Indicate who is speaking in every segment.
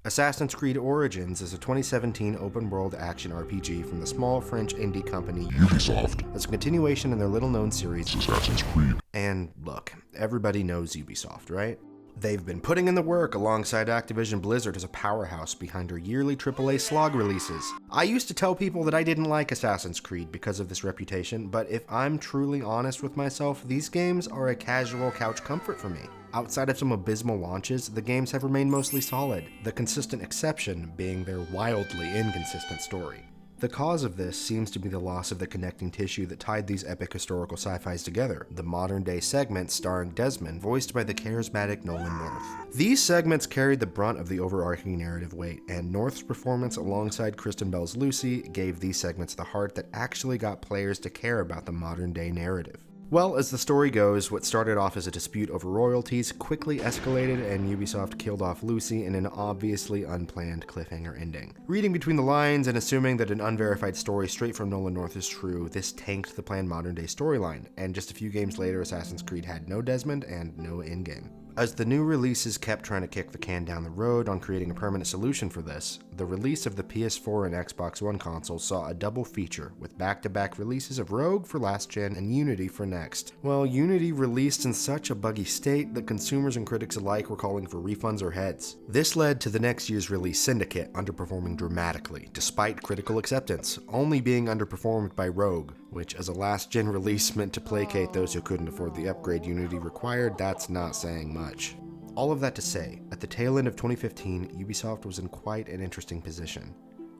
Speaker 1: Assassin's Creed Origins is a 2017 open-world action RPG from the small French indie company
Speaker 2: Ubisoft.
Speaker 1: It's a continuation in their little-known series,
Speaker 2: Assassin's Creed.
Speaker 1: And look, everybody knows Ubisoft, right? They've been putting in the work alongside Activision Blizzard as a powerhouse behind their yearly AAA slog releases. I used to tell people that I didn't like Assassin's Creed because of this reputation, but if I'm truly honest with myself, these games are a casual couch comfort for me. Outside of some abysmal launches, the games have remained mostly solid, the consistent exception being their wildly inconsistent story. The cause of this seems to be the loss of the connecting tissue that tied these epic historical sci-fis together, the modern-day segments starring Desmond, voiced by the charismatic Nolan North. These segments carried the brunt of the overarching narrative weight, and North's performance alongside Kristen Bell's Lucy gave these segments the heart that actually got players to care about the modern-day narrative. Well, as the story goes, what started off as a dispute over royalties quickly escalated and Ubisoft killed off Lucy in an obviously unplanned cliffhanger ending. Reading between the lines and assuming that an unverified story straight from Nolan North is true, this tanked the planned modern-day storyline, and just a few games later Assassin's Creed had no Desmond and no endgame. As the new releases kept trying to kick the can down the road on creating a permanent solution for this, the release of the PS4 and Xbox One consoles saw a double feature with back-to-back releases of Rogue for last gen and Unity for next. Well, Unity released in such a buggy state that consumers and critics alike were calling for refunds or heads. This led to the next year's release Syndicate underperforming dramatically, despite critical acceptance, only being underperformed by Rogue, which as a last-gen release meant to placate those who couldn't afford the upgrade Unity required, that's not saying much. All of that to say, at the tail end of 2015, Ubisoft was in quite an interesting position.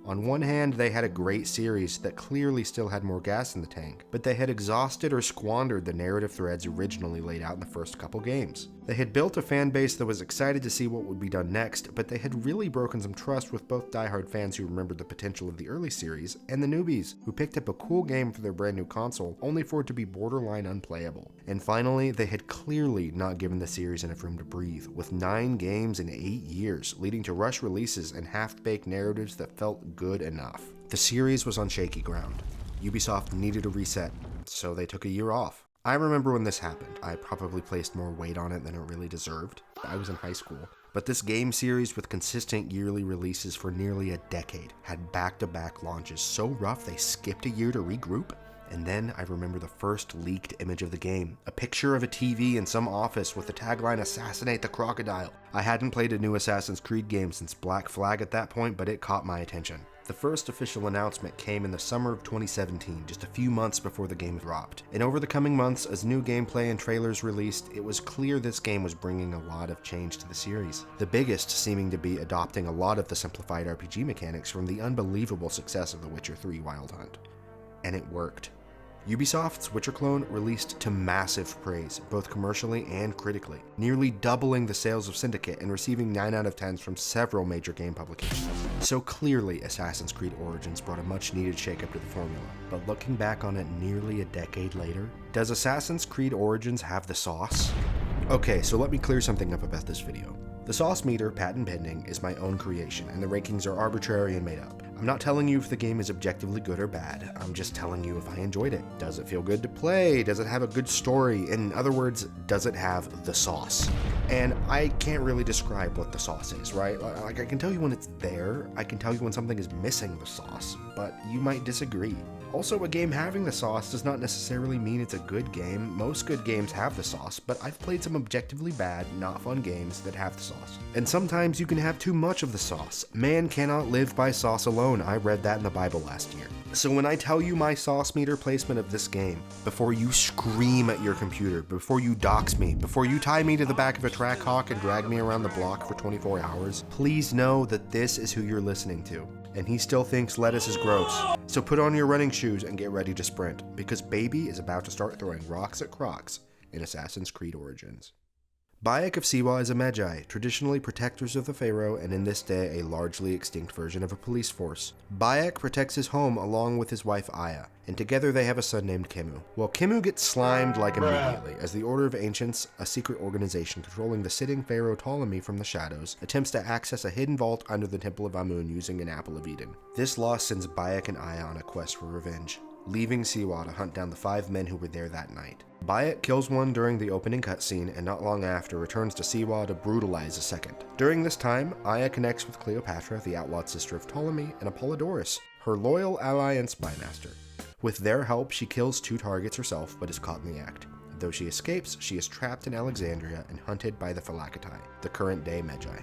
Speaker 1: On one hand, they had a great series that clearly still had more gas in the tank, but they had exhausted or squandered the narrative threads originally laid out in the first couple games. They had built a fan base that was excited to see what would be done next, but they had really broken some trust with both diehard fans who remembered the potential of the early series, and the newbies, who picked up a cool game for their brand new console, only for it to be borderline unplayable. And finally, they had clearly not given the series enough room to breathe, with 9 games in 8 years, leading to rush releases and half-baked narratives that felt good enough. The series was on shaky ground. Ubisoft needed a reset, so they took a year off. I remember when this happened. I probably placed more weight on it than it really deserved. I was in high school. But this game series with consistent yearly releases for nearly a decade had back-to-back launches so rough they skipped a year to regroup. And then I remember the first leaked image of the game, a picture of a TV in some office with the tagline "Assassinate the Crocodile." I hadn't played a new Assassin's Creed game since Black Flag at that point, but it caught my attention. The first official announcement came in the summer of 2017, just a few months before the game dropped. And over the coming months, as new gameplay and trailers released, it was clear this game was bringing a lot of change to the series. The biggest seeming to be adopting a lot of the simplified RPG mechanics from the unbelievable success of The Witcher 3 Wild Hunt. And it worked. Ubisoft's Witcher clone released to massive praise, both commercially and critically, nearly doubling the sales of Syndicate and receiving 9 out of 10s from several major game publications. So clearly, Assassin's Creed Origins brought a much-needed shakeup to the formula, but looking back on it nearly a decade later, does Assassin's Creed Origins have the sauce? Okay, so let me clear something up about this video. The sauce meter, patent pending, is my own creation, and the rankings are arbitrary and made up. I'm not telling you if the game is objectively good or bad, I'm just telling you if I enjoyed it. Does it feel good to play? Does it have a good story? In other words, does it have the sauce? And I can't really describe what the sauce is, right? Like, I can tell you when it's there, I can tell you when something is missing the sauce, but you might disagree. Also, a game having the sauce does not necessarily mean it's a good game. Most good games have the sauce, but I've played some objectively bad, not fun games that have the sauce. And sometimes you can have too much of the sauce. Man cannot live by sauce alone. I read that in the Bible last year. So when I tell you my sauce meter placement of this game, before you scream at your computer, before you dox me, before you tie me to the back of a Trackhawk and drag me around the block for 24 hours, please know that this is who you're listening to. And he still thinks lettuce is gross. So put on your running shoes and get ready to sprint, because Baby is about to start throwing rocks at Crocs in Assassin's Creed Origins. Bayek of Siwa is a Magi, traditionally protectors of the Pharaoh and in this day a largely extinct version of a police force. Bayek protects his home along with his wife Aya, and together they have a son named Khemu. Well, Khemu gets slimed like immediately as the Order of Ancients, a secret organization controlling the sitting Pharaoh Ptolemy from the shadows, attempts to access a hidden vault under the Temple of Amun using an Apple of Eden. This loss sends Bayek and Aya on a quest for revenge. leaving Siwa to hunt down the 5 men who were there that night. Bayek kills one during the opening cutscene and not long after returns to Siwa to brutalize a second. During this time, Aya connects with Cleopatra, the outlawed sister of Ptolemy, and Apollodorus, her loyal ally and spymaster. With their help, she kills 2 targets herself but is caught in the act. Though she escapes, she is trapped in Alexandria and hunted by the Phylakitai, the current-day Magi.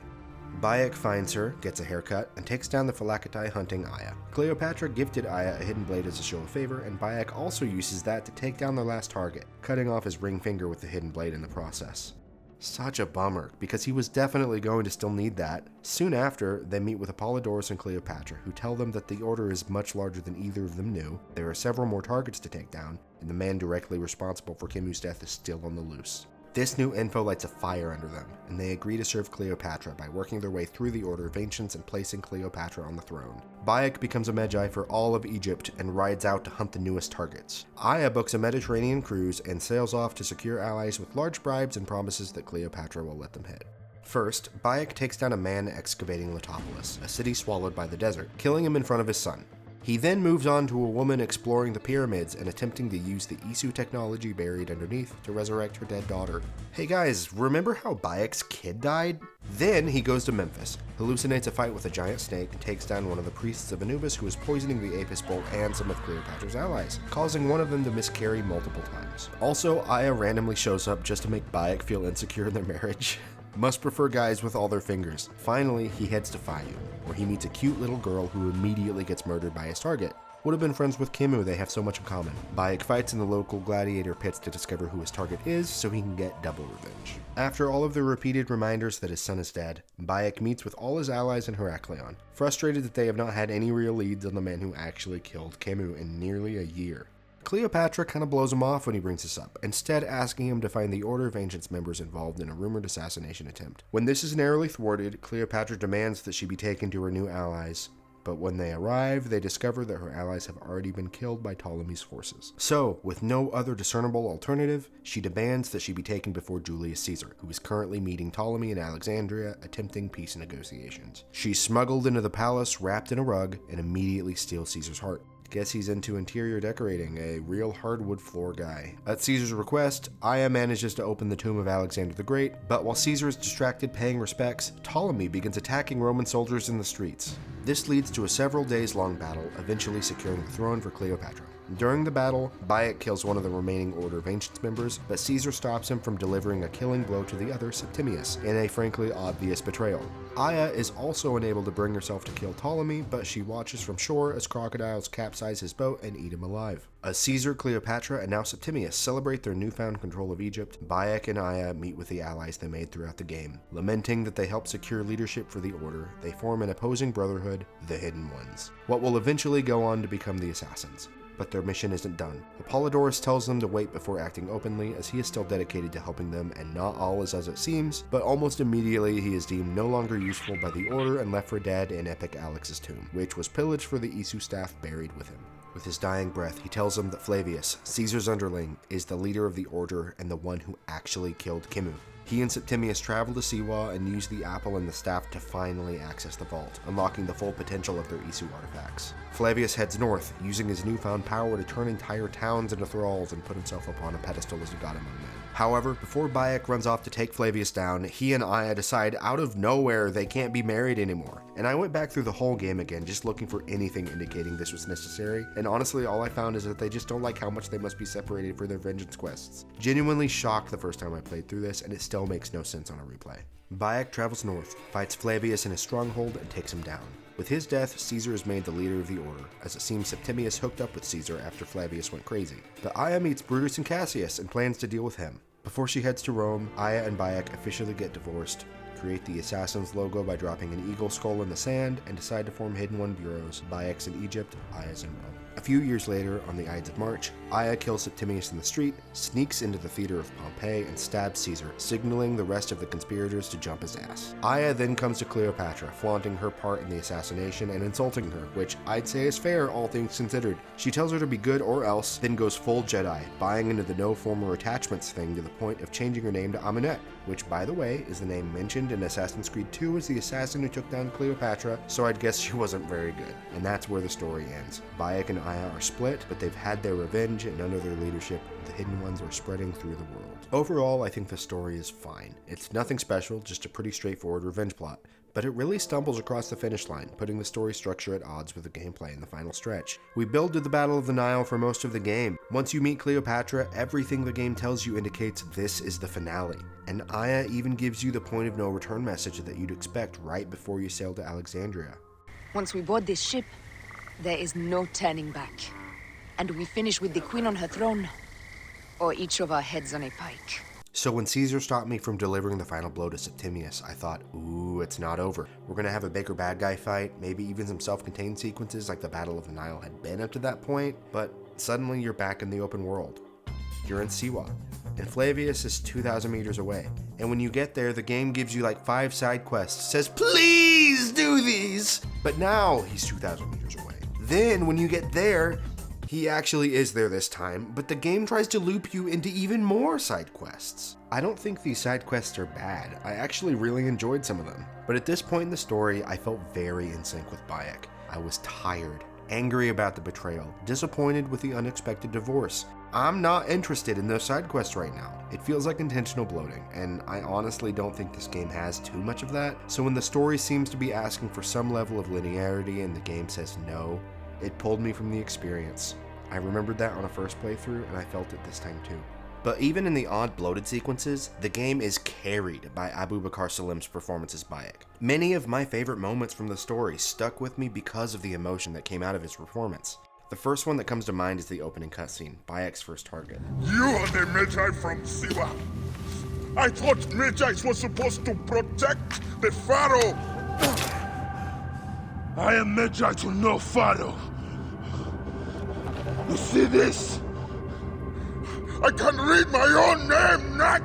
Speaker 1: Bayek finds her, gets a haircut, and takes down the Phylakitai hunting Aya. Cleopatra gifted Aya a hidden blade as a show of favor, and Bayek also uses that to take down their last target, cutting off his ring finger with the hidden blade in the process. Such a bummer, because he was definitely going to still need that. Soon after, they meet with Apollodorus and Cleopatra, who tell them that the order is much larger than either of them knew, there are several more targets to take down, and the man directly responsible for Kimu's death is still on the loose. This new info lights a fire under them, and they agree to serve Cleopatra by working their way through the Order of Ancients and placing Cleopatra on the throne. Bayek becomes a Magi for all of Egypt and rides out to hunt the newest targets. Aya books a Mediterranean cruise and sails off to secure allies with large bribes and promises that Cleopatra will let them hit. First, Bayek takes down a man excavating Letopolis, a city swallowed by the desert, killing him in front of his son. He then moves on to a woman exploring the pyramids and attempting to use the Isu technology buried underneath to resurrect her dead daughter. Hey guys, remember how Bayek's kid died? Then he goes to Memphis, hallucinates a fight with a giant snake, and takes down one of the priests of Anubis who is poisoning the Apis bull and some of Cleopatra's allies, causing one of them to miscarry multiple times. Also, Aya randomly shows up just to make Bayek feel insecure in their marriage. Must prefer guys with all their fingers. Finally, he heads to Fayum, where he meets a cute little girl who immediately gets murdered by his target. Would have been friends with Kimu, they have so much in common. Bayek fights in the local gladiator pits to discover who his target is so he can get double revenge. After all of the repeated reminders that his son is dead, Bayek meets with all his allies in Heraklion, frustrated that they have not had any real leads on the man who actually killed Kimu in nearly a year. Cleopatra kind of blows him off when he brings this up, instead asking him to find the Order of Ancients members involved in a rumored assassination attempt. When this is narrowly thwarted, Cleopatra demands that she be taken to her new allies, but when they arrive, they discover that her allies have already been killed by Ptolemy's forces. So, with no other discernible alternative, she demands that she be taken before Julius Caesar, who is currently meeting Ptolemy in Alexandria, attempting peace negotiations. She's smuggled into the palace, wrapped in a rug, and immediately steals Caesar's heart. Guess he's into interior decorating, a real hardwood floor guy. At Caesar's request, Aya manages to open the tomb of Alexander the Great, but while Caesar is distracted paying respects, Ptolemy begins attacking Roman soldiers in the streets. This leads to a several days long battle, eventually securing the throne for Cleopatra. During the battle, Bayek kills one of the remaining Order of Ancients members, but Caesar stops him from delivering a killing blow to the other, Septimius, in a frankly obvious betrayal. Aya is also unable to bring herself to kill Ptolemy, but she watches from shore as crocodiles capsize his boat and eat him alive. As Caesar, Cleopatra, and now Septimius celebrate their newfound control of Egypt, Bayek and Aya meet with the allies they made throughout the game. Lamenting that they helped secure leadership for the Order, they form an opposing brotherhood, the Hidden Ones, what will eventually go on to become the Assassins. But their mission isn't done. Apollodorus tells them to wait before acting openly, as he is still dedicated to helping them, and not all is as it seems, but almost immediately he is deemed no longer useful by the Order and left for dead in Epic Alex's tomb, which was pillaged for the Isu staff buried with him. With his dying breath, he tells them that Flavius, Caesar's underling, is the leader of the Order and the one who actually killed Kimu. He and Septimius travel to Siwa and use the apple and the staff to finally access the vault, unlocking the full potential of their Isu artifacts. Flavius heads north, using his newfound power to turn entire towns into thralls and put himself upon a pedestal as a god among men. However, before Bayek runs off to take Flavius down, he and Aya decide out of nowhere they can't be married anymore. And I went back through the whole game again, just looking for anything indicating this was necessary, and honestly all I found is that they just don't like how much they must be separated for their vengeance quests. Genuinely shocked the first time I played through this, and it still makes no sense on a replay. Bayek travels north, fights Flavius in his stronghold, and takes him down. With his death, Caesar is made the leader of the Order, as it seems Septimius hooked up with Caesar after Flavius went crazy. But Aya meets Brutus and Cassius and plans to deal with him. Before she heads to Rome, Aya and Bayek officially get divorced, create the Assassin's logo by dropping an eagle skull in the sand, and decide to form Hidden One bureaus, Bayek's in Egypt, Aya's in Rome. A few years later, on the Ides of March, Aya kills Septimius in the street, sneaks into the theater of Pompeii, and stabs Caesar, signaling the rest of the conspirators to jump his ass. Aya then comes to Cleopatra, flaunting her part in the assassination and insulting her, which I'd say is fair, all things considered. She tells her to be good or else, then goes full Jedi, buying into the no former attachments thing to the point of changing her name to Amunet, which by the way is the name mentioned in Assassin's Creed 2 as the assassin who took down Cleopatra, so I'd guess she wasn't very good. And that's where the story ends. Bayek and Aya are split, but they've had their revenge, and under their leadership, the Hidden Ones are spreading through the world. Overall, I think the story is fine. It's nothing special, just a pretty straightforward revenge plot. But it really stumbles across the finish line, putting the story structure at odds with the gameplay in the final stretch. We build to the Battle of the Nile for most of the game. Once you meet Cleopatra, everything the game tells you indicates this is the finale. And Aya even gives you the point of no return message that you'd expect right before you sail to Alexandria.
Speaker 2: Once we board this ship, there is no turning back. And we finish with the Queen on her throne, or each of our heads on a pike.
Speaker 1: So when Caesar stopped me from delivering the final blow to Septimius, I thought, ooh, it's not over. We're gonna have a bigger bad guy fight, maybe even some self-contained sequences like the Battle of the Nile had been up to that point, but suddenly you're back in the open world. You're in Siwa, and Flavius is 2,000 meters away. And when you get there, the game gives you like 5 side quests, says, please do these! But now he's 2,000 meters away. Then when you get there, he actually is there this time, but the game tries to loop you into even more side quests. I don't think these side quests are bad. I actually really enjoyed some of them. But at this point in the story, I felt very in sync with Bayek. I was tired, angry about the betrayal, disappointed with the unexpected divorce. I'm not interested in those side quests right now. It feels like intentional bloating, and I honestly don't think this game has too much of that. So when the story seems to be asking for some level of linearity and the game says no, it pulled me from the experience. I remembered that on a first playthrough, and I felt it this time too. But even in the odd bloated sequences, the game is carried by Abubakar Salim's performance as Bayek. Many of my favorite moments from the story stuck with me because of the emotion that came out of his performance. The first one that comes to mind is the opening cutscene, Bayek's first target.
Speaker 3: You are the Magi from Siwa. I thought Magi was supposed to protect the Pharaoh. I am Magi to no Pharaoh. You see this? I can read my own name, Nat!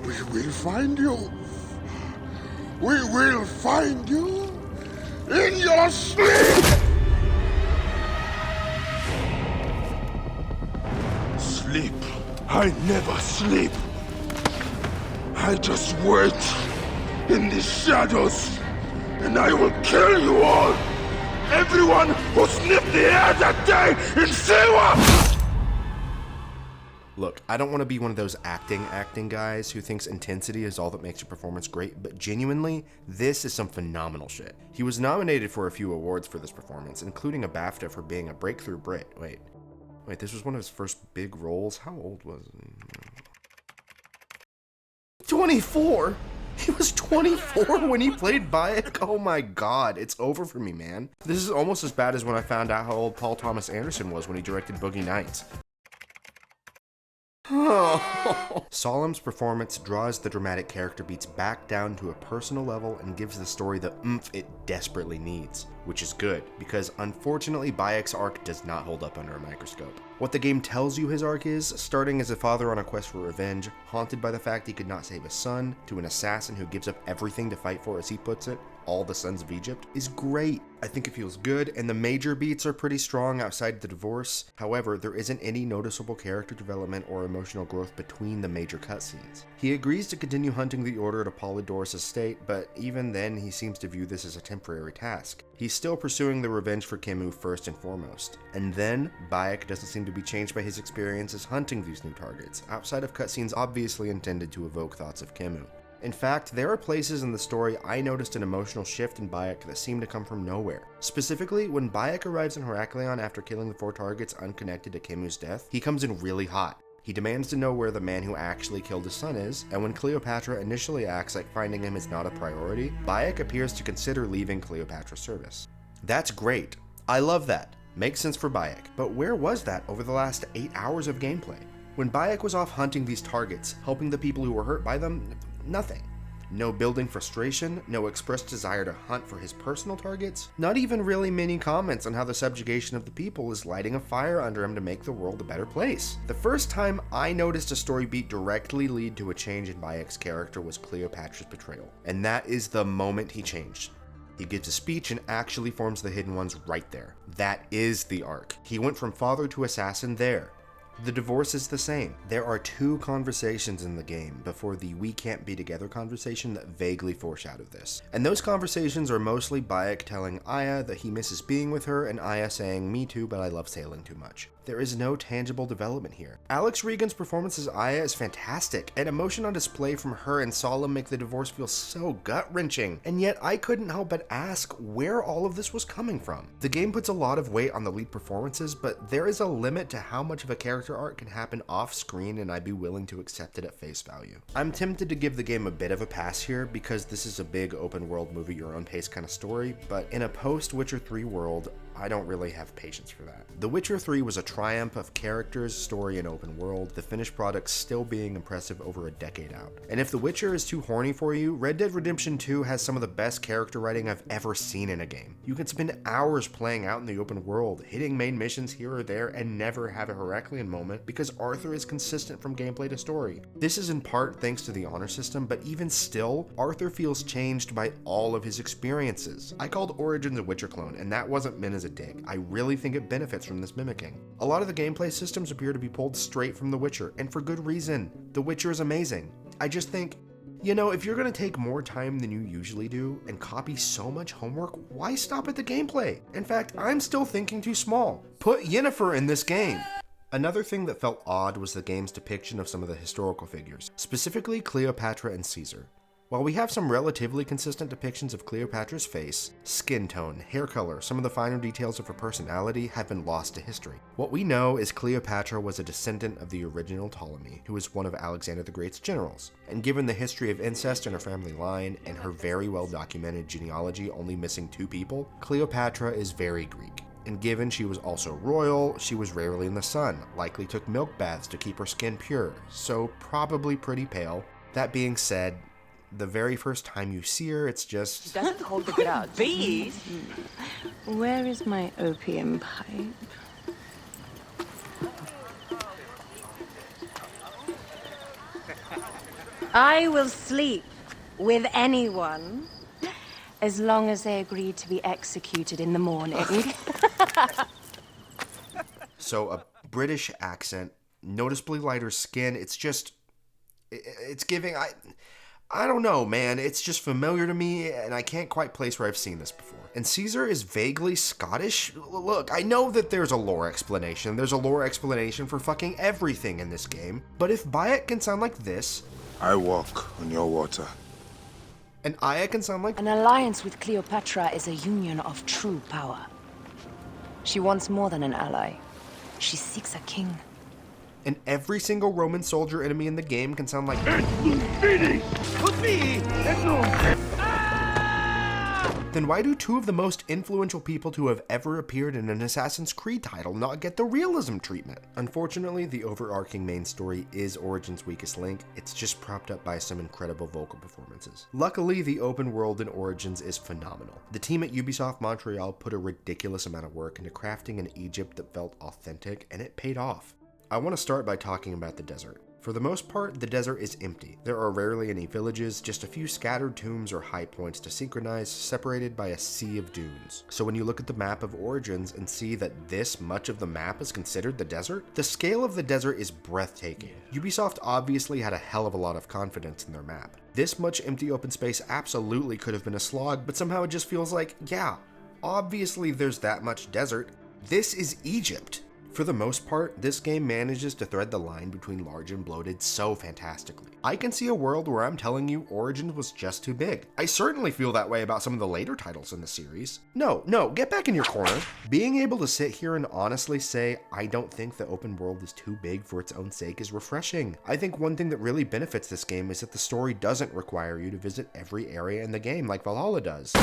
Speaker 3: We will find you. We will find you in your sleep! Sleep? I never sleep. I just wait in the shadows, and I will kill you all! Everyone who sniffed the air that day in Siwa!
Speaker 1: Look, I don't want to be one of those acting guys who thinks intensity is all that makes a performance great, but genuinely, this is some phenomenal shit. He was nominated for a few awards for this performance, including a BAFTA for being a breakthrough Brit. Wait, this was one of his first big roles? How old was he? 24? He was 24 when he played Bayek? Oh my god, it's over for me, man. This is almost as bad as when I found out how old Paul Thomas Anderson was when he directed Boogie Nights. Salim's performance draws the dramatic character beats back down to a personal level and gives the story the oomph it desperately needs, which is good, because unfortunately Bayek's arc does not hold up under a microscope. What the game tells you his arc is, starting as a father on a quest for revenge, haunted by the fact he could not save his son, to an assassin who gives up everything to fight for, as he puts it, all the sons of Egypt, is great. I think it feels good, and the major beats are pretty strong outside the divorce. However, there isn't any noticeable character development or emotional growth between the major cutscenes. He agrees to continue hunting the Order at Apollodorus' estate, but even then he seems to view this as a temporary task. He's still pursuing the revenge for Khemu first and foremost. And then, Bayek doesn't seem to be changed by his experiences hunting these new targets, outside of cutscenes obviously intended to evoke thoughts of Khemu. In fact, there are places in the story I noticed an emotional shift in Bayek that seemed to come from nowhere. Specifically, when Bayek arrives in Heraklion after killing the 4 targets unconnected to Kemu's death, he comes in really hot. He demands to know where the man who actually killed his son is, and when Cleopatra initially acts like finding him is not a priority, Bayek appears to consider leaving Cleopatra's service. That's great. I love that. Makes sense for Bayek. But where was that over the last 8 hours of gameplay? When Bayek was off hunting these targets, helping the people who were hurt by them, nothing. No building frustration, no expressed desire to hunt for his personal targets, not even really many comments on how the subjugation of the people is lighting a fire under him to make the world a better place. The first time I noticed a story beat directly lead to a change in Bayek's character was Cleopatra's betrayal, and that is the moment he changed. He gives a speech and actually forms the Hidden Ones right there. That is the arc. He went from father to assassin there. The divorce is the same. There are 2 conversations in the game before the "we can't be together" conversation that vaguely foreshadow this. And those conversations are mostly Bayek telling Aya that he misses being with her, and Aya saying, "Me too, but I love sailing too much." There is no tangible development here. Alex Regan's performance as Aya is fantastic, and emotion on display from her and Solemn make the divorce feel so gut-wrenching, and yet I couldn't help but ask where all of this was coming from. The game puts a lot of weight on the lead performances, but there is a limit to how much of a character arc can happen off-screen, and I'd be willing to accept it at face value. I'm tempted to give the game a bit of a pass here, because this is a big open-world movie your own pace kind of story, but in a post-Witcher 3 world, I don't really have patience for that. The Witcher 3 was a triumph of characters, story, and open world, the finished product still being impressive over a decade out. And if The Witcher is too horny for you, Red Dead Redemption 2 has some of the best character writing I've ever seen in a game. You can spend hours playing out in the open world, hitting main missions here or there, and never have a Heraclean moment because Arthur is consistent from gameplay to story. This is in part thanks to the honor system, but even still, Arthur feels changed by all of his experiences. I called Origins a Witcher clone, and that wasn't meant as a dig. I really think it benefits from this mimicking. A lot of the gameplay systems appear to be pulled straight from The Witcher, and for good reason. The Witcher is amazing. I just think, you know, if you're gonna take more time than you usually do and copy so much homework, why stop at the gameplay? In fact, I'm still thinking too small. Put Yennefer in this game. Another thing that felt odd was the game's depiction of some of the historical figures, specifically Cleopatra and Caesar. While we have some relatively consistent depictions of Cleopatra's face, skin tone, hair color, some of the finer details of her personality have been lost to history. What we know is Cleopatra was a descendant of the original Ptolemy, who was one of Alexander the Great's generals. And given the history of incest in her family line and her very well documented genealogy only missing 2 people, Cleopatra is very Greek. And given she was also royal, she was rarely in the sun, likely took milk baths to keep her skin pure, so probably pretty pale. That being said, the very first time you see her, it's just...
Speaker 4: Doesn't hold the grudge. Bees?
Speaker 5: Where is my opium pipe? I will sleep with anyone as long as they agree to be executed in the morning.
Speaker 1: So a British accent, noticeably lighter skin, it's just... It's giving... I don't know, man. It's just familiar to me, and I can't quite place where I've seen this before. And Caesar is vaguely Scottish? Look, I know that there's a lore explanation. There's a lore explanation for fucking everything in this game. But if Bayek can sound like this...
Speaker 3: I walk on your water.
Speaker 1: And Aya can sound like...
Speaker 2: An alliance with Cleopatra is a union of true power. She wants more than an ally. She seeks a king.
Speaker 1: And every single Roman soldier enemy in the game can sound like... Then why do 2 of the most influential people to have ever appeared in an Assassin's Creed title not get the realism treatment? Unfortunately, the overarching main story is Origin's weakest link. It's just propped up by some incredible vocal performances. Luckily, the open world in Origins is phenomenal. The team at Ubisoft Montreal put a ridiculous amount of work into crafting an Egypt that felt authentic, and it paid off. I want to start by talking about the desert. For the most part, the desert is empty. There are rarely any villages, just a few scattered tombs or high points to synchronize, separated by a sea of dunes. So when you look at the map of Origins and see that this much of the map is considered the desert, the scale of the desert is breathtaking. Ubisoft obviously had a hell of a lot of confidence in their map. This much empty open space absolutely could have been a slog, but somehow it just feels like, yeah, obviously there's that much desert. This is Egypt. For the most part, this game manages to thread the line between large and bloated so fantastically. I can see a world where I'm telling you Origins was just too big. I certainly feel that way about some of the later titles in the series. No, get back in your corner. Being able to sit here and honestly say, I don't think the open world is too big for its own sake is refreshing. I think one thing that really benefits this game is that the story doesn't require you to visit every area in the game like Valhalla does.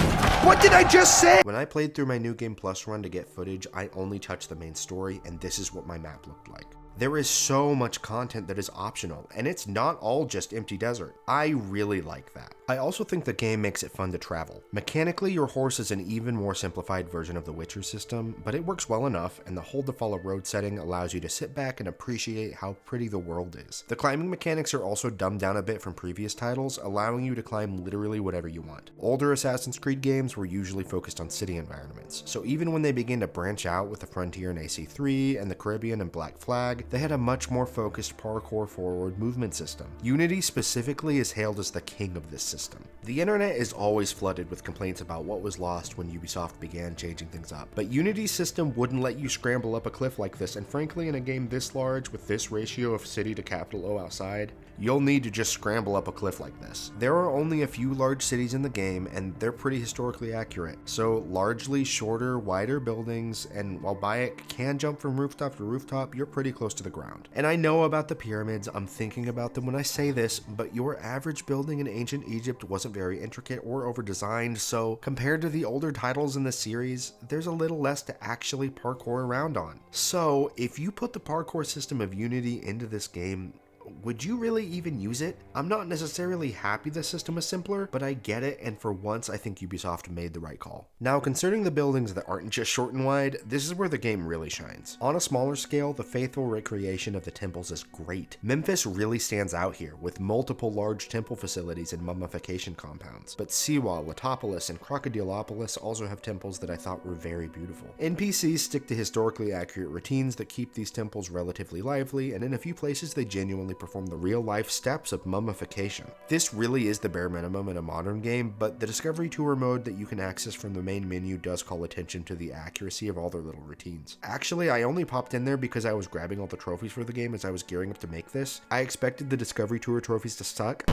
Speaker 1: What did I just say? When I played through my New Game Plus run to get footage, I only touched the main story, and this is what my map looked like. There is so much content that is optional, and it's not all just empty desert. I really like that. I also think the game makes it fun to travel. Mechanically, your horse is an even more simplified version of the Witcher system, but it works well enough, and the hold to follow road setting allows you to sit back and appreciate how pretty the world is. The climbing mechanics are also dumbed down a bit from previous titles, allowing you to climb literally whatever you want. Older Assassin's Creed games were usually focused on city environments, so even when they begin to branch out with the Frontier in AC3 and the Caribbean and Black Flag, slog, they had a much more focused parkour forward movement system. Unity specifically is hailed as the king of this system. The internet is always flooded with complaints about what was lost when Ubisoft began changing things up, but Unity's system wouldn't let you scramble up a cliff like this, and frankly, in a game this large with this ratio of city to capital O outside, you'll need to just scramble up a cliff like this. There are only a few large cities in the game, and they're pretty historically accurate, so largely shorter, wider buildings, and while Bayek can jump from rooftop to rooftop, you're pretty close to the ground. And I know about the pyramids, I'm thinking about them when I say this, but your average building in ancient Egypt wasn't very intricate or over-designed, so compared to the older titles in the series, there's a little less to actually parkour around on. So if you put the parkour system of Unity into this game, would you really even use it? I'm not necessarily happy the system is simpler, but I get it, and for once I think Ubisoft made the right call. Now, concerning the buildings that aren't just short and wide, this is where the game really shines. On a smaller scale, the faithful recreation of the temples is great. Memphis really stands out here, with multiple large temple facilities and mummification compounds. But Siwa, Latopolis, and Crocodilopolis also have temples that I thought were very beautiful. NPCs stick to historically accurate routines that keep these temples relatively lively, and in a few places they genuinely perform the real-life steps of mummification. This really is the bare minimum in a modern game, but the Discovery Tour mode that you can access from the main menu does call attention to the accuracy of all their little routines. Actually, I only popped in there because I was grabbing all the trophies for the game as I was gearing up to make this. I expected the Discovery Tour trophies to suck,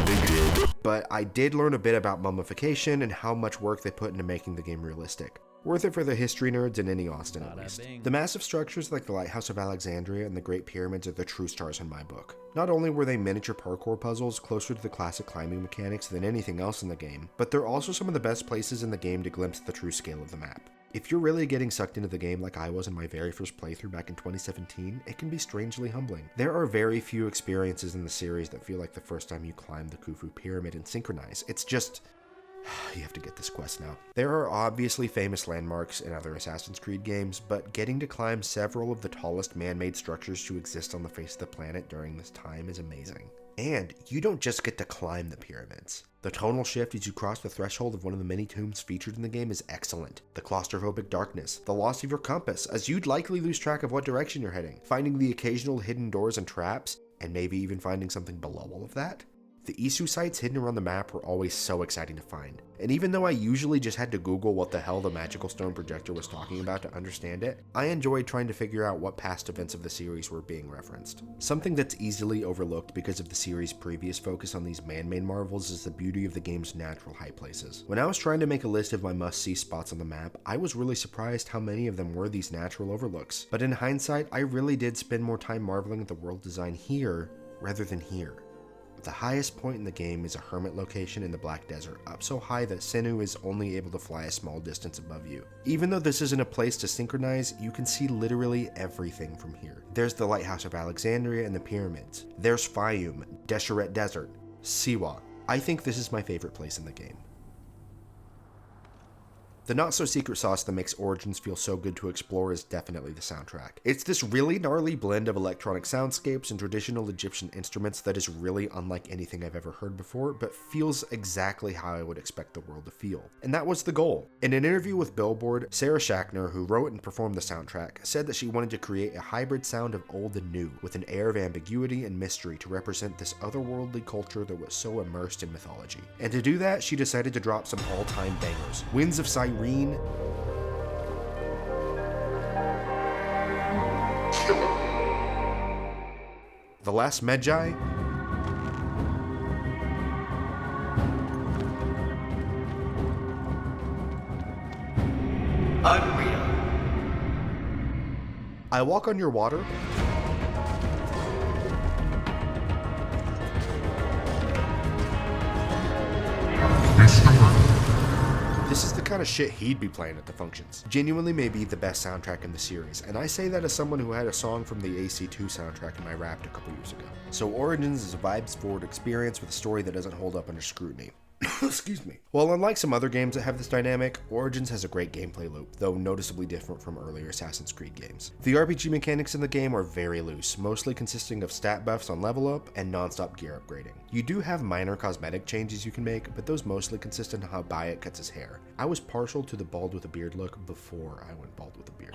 Speaker 1: but I did learn a bit about mummification and how much work they put into making the game realistic. Worth it for the history nerds and any Austin at least. The massive structures like the Lighthouse of Alexandria and the Great Pyramids are the true stars in my book. Not only were they miniature parkour puzzles closer to the classic climbing mechanics than anything else in the game, but they're also some of the best places in the game to glimpse the true scale of the map. If you're really getting sucked into the game like I was in my very first playthrough back in 2017, it can be strangely humbling. There are very few experiences in the series that feel like the first time you climb the Khufu Pyramid and synchronize. It's just... you have to get this quest now. There are obviously famous landmarks in other Assassin's Creed games, but getting to climb several of the tallest man-made structures to exist on the face of the planet during this time is amazing. And you don't just get to climb the pyramids. The tonal shift as you cross the threshold of one of the many tombs featured in the game is excellent. The claustrophobic darkness, the loss of your compass, as you'd likely lose track of what direction you're heading, finding the occasional hidden doors and traps, and maybe even finding something below all of that. The Isu sites hidden around the map were always so exciting to find, and even though I usually just had to Google what the hell the magical stone projector was talking about to understand it, I enjoyed trying to figure out what past events of the series were being referenced. Something that's easily overlooked because of the series' previous focus on these man-made marvels is the beauty of the game's natural high places. When I was trying to make a list of my must-see spots on the map, I was really surprised how many of them were these natural overlooks, but in hindsight, I really did spend more time marveling at the world design here rather than here. The highest point in the game is a hermit location in the Black Desert, up so high that Senu is only able to fly a small distance above you. Even though this isn't a place to synchronize, you can see literally everything from here. There's the Lighthouse of Alexandria and the pyramids. There's Fayum, Deshret Desert, Siwa. I think this is my favorite place in the game. The not-so-secret sauce that makes Origins feel so good to explore is definitely the soundtrack. It's this really gnarly blend of electronic soundscapes and traditional Egyptian instruments that is really unlike anything I've ever heard before, but feels exactly how I would expect the world to feel. And that was the goal. In an interview with Billboard, Sarah Schachner, who wrote and performed the soundtrack, said that she wanted to create a hybrid sound of old and new, with an air of ambiguity and mystery to represent this otherworldly culture that was so immersed in mythology. And to do that, she decided to drop some all-time bangers. Winds of Cyrene, The Last Magi,
Speaker 6: Unreal.
Speaker 1: I Walk on Your Water, This is the kind of shit he'd be playing at the functions. Genuinely may be the best soundtrack in the series, and I say that as someone who had a song from the AC2 soundtrack in my Wrapped a couple years ago. So Origins is a vibes-forward experience with a story that doesn't hold up under scrutiny. Excuse me. Well, unlike some other games that have this dynamic, Origins has a great gameplay loop, though noticeably different from earlier Assassin's Creed games. The RPG mechanics in the game are very loose, mostly consisting of stat buffs on level up and non-stop gear upgrading. You do have minor cosmetic changes you can make, but those mostly consist in how Bayek cuts his hair. I was partial to the bald with a beard look before I went bald with a beard.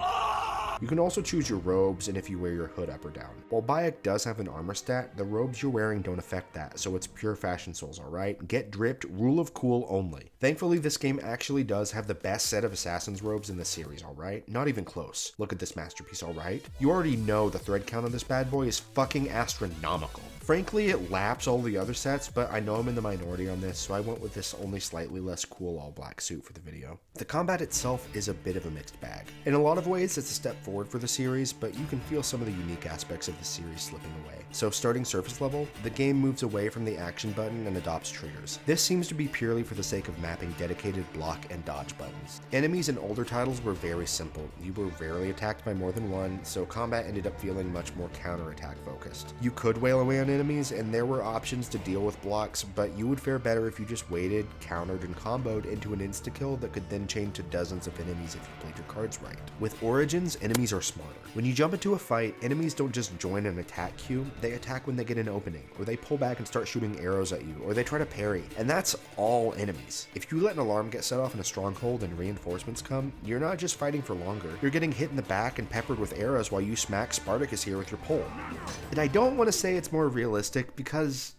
Speaker 1: You can also choose your robes and if you wear your hood up or down. While Bayek does have an armor stat, the robes you're wearing don't affect that, so it's pure fashion souls, alright? Get dripped, rule of cool only. Thankfully, this game actually does have the best set of assassin's robes in the series, alright? Not even close. Look at this masterpiece, alright? You already know the thread count on this bad boy is fucking astronomical. Frankly, it laps all the other sets, but I know I'm in the minority on this, so I went with this only slightly less cool all-black suit for the video. The combat itself is a bit of a mixed bag. In a lot of ways, it's a step forward for the series, but you can feel some of the unique aspects of the series slipping away. So starting surface level, the game moves away from the action button and adopts triggers. This seems to be purely for the sake of mapping dedicated block and dodge buttons. Enemies in older titles were very simple. You were rarely attacked by more than one, so combat ended up feeling much more counter-attack focused. You could wail away on enemies, and there were options to deal with blocks, but you would fare better if you just waited, countered, and comboed into an insta-kill that could then chain to dozens of enemies if you played your cards right. With Origins, enemies are smarter. When you jump into a fight, enemies don't just join an attack queue, they attack when they get an opening, or they pull back and start shooting arrows at you, or they try to parry, and that's all enemies. If you let an alarm get set off in a stronghold and reinforcements come, you're not just fighting for longer, you're getting hit in the back and peppered with arrows while you smack Spartacus here with your pole. And I don't want to say it's more realistic, because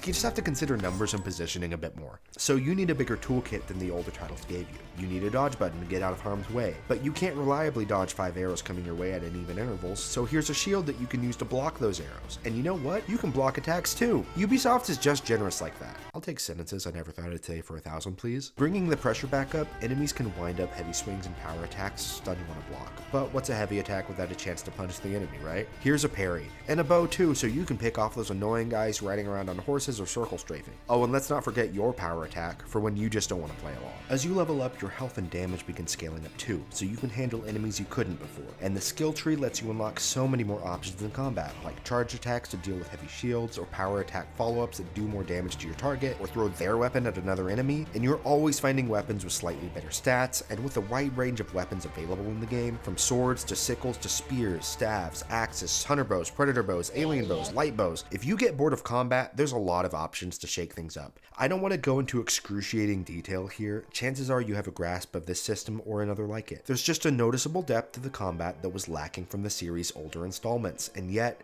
Speaker 1: you just have to consider numbers and positioning a bit more. So you need a bigger toolkit than the older titles gave you. You need a dodge button to get out of harm's way, but you can't reliably dodge 5 arrows coming your way at uneven intervals, so here's a shield that you can use to block those arrows. And you know what? You can block attacks too. Ubisoft is just generous like that. I'll take sentences I never thought I'd say for 1,000, please. Bringing the pressure back up, enemies can wind up heavy swings and power attacks to stun you on a block. But what's a heavy attack without a chance to punch the enemy, right? Here's a parry. And a bow too, so you can pick off those annoying guys riding around on horses or circle strafing. Oh, and let's not forget your power attack for when you just don't want to play along. As you level up, your health and damage begin scaling up too, so you can handle enemies you couldn't before. And the skill tree lets you unlock so many more options in combat, like charge attacks to deal with heavy shields, or power attack follow-ups that do more damage to your target, or throw their weapon at another enemy, and you're always finding weapons with slightly better stats, and with a wide range of weapons available in the game, from swords to sickles to spears, staves, axes, hunter bows, predator bows, alien bows, light bows. If you get bored of combat, there's a lot of options to shake things up. I don't want to go into excruciating detail here. Chances are you have a grasp of this system or another like it. There's just a noticeable depth to the combat that was lacking from the series' older installments, and yet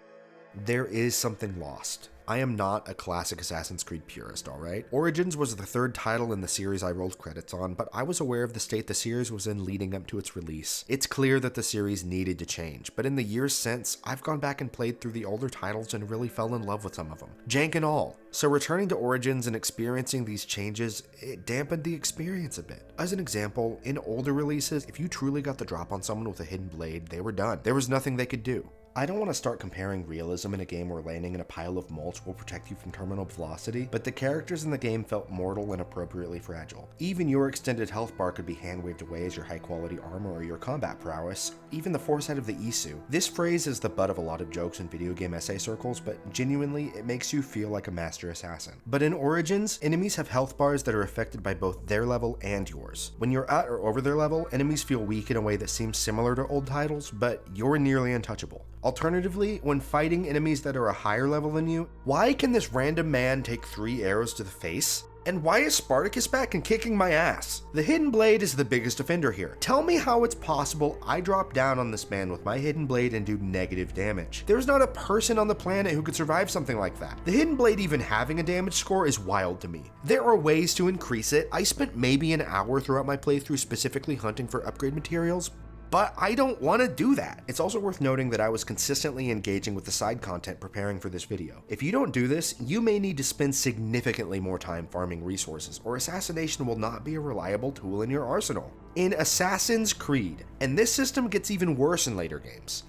Speaker 1: there is something lost. I am not a classic Assassin's Creed purist, alright? Origins was the third title in the series I rolled credits on, but I was aware of the state the series was in leading up to its release. It's clear that the series needed to change, but in the years since, I've gone back and played through the older titles and really fell in love with some of them. Jank and all. So returning to Origins and experiencing these changes, it dampened the experience a bit. As an example, in older releases, if you truly got the drop on someone with a hidden blade, they were done. There was nothing they could do. I don't want to start comparing realism in a game where landing in a pile of mulch will protect you from terminal velocity, but the characters in the game felt mortal and appropriately fragile. Even your extended health bar could be hand-waved away as your high-quality armor or your combat prowess, even the foresight of the Isu. This phrase is the butt of a lot of jokes in video game essay circles, but genuinely, it makes you feel like a master assassin. But in Origins, enemies have health bars that are affected by both their level and yours. When you're at or over their level, enemies feel weak in a way that seems similar to old titles, but you're nearly untouchable. Alternatively, when fighting enemies that are a higher level than you, why can this random man take 3 arrows to the face? And why is Spartacus back and kicking my ass? The hidden blade is the biggest offender here. Tell me how it's possible I drop down on this man with my hidden blade and do negative damage. There's not a person on the planet who could survive something like that. The hidden blade even having a damage score is wild to me. There are ways to increase it. I spent maybe an hour throughout my playthrough specifically hunting for upgrade materials, but I don't want to do that. It's also worth noting that I was consistently engaging with the side content preparing for this video. If you don't do this, you may need to spend significantly more time farming resources, or assassination will not be a reliable tool in your arsenal. In Assassin's Creed, and this system gets even worse in later games.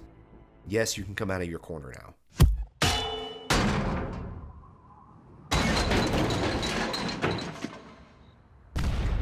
Speaker 1: Yes, you can come out of your corner now.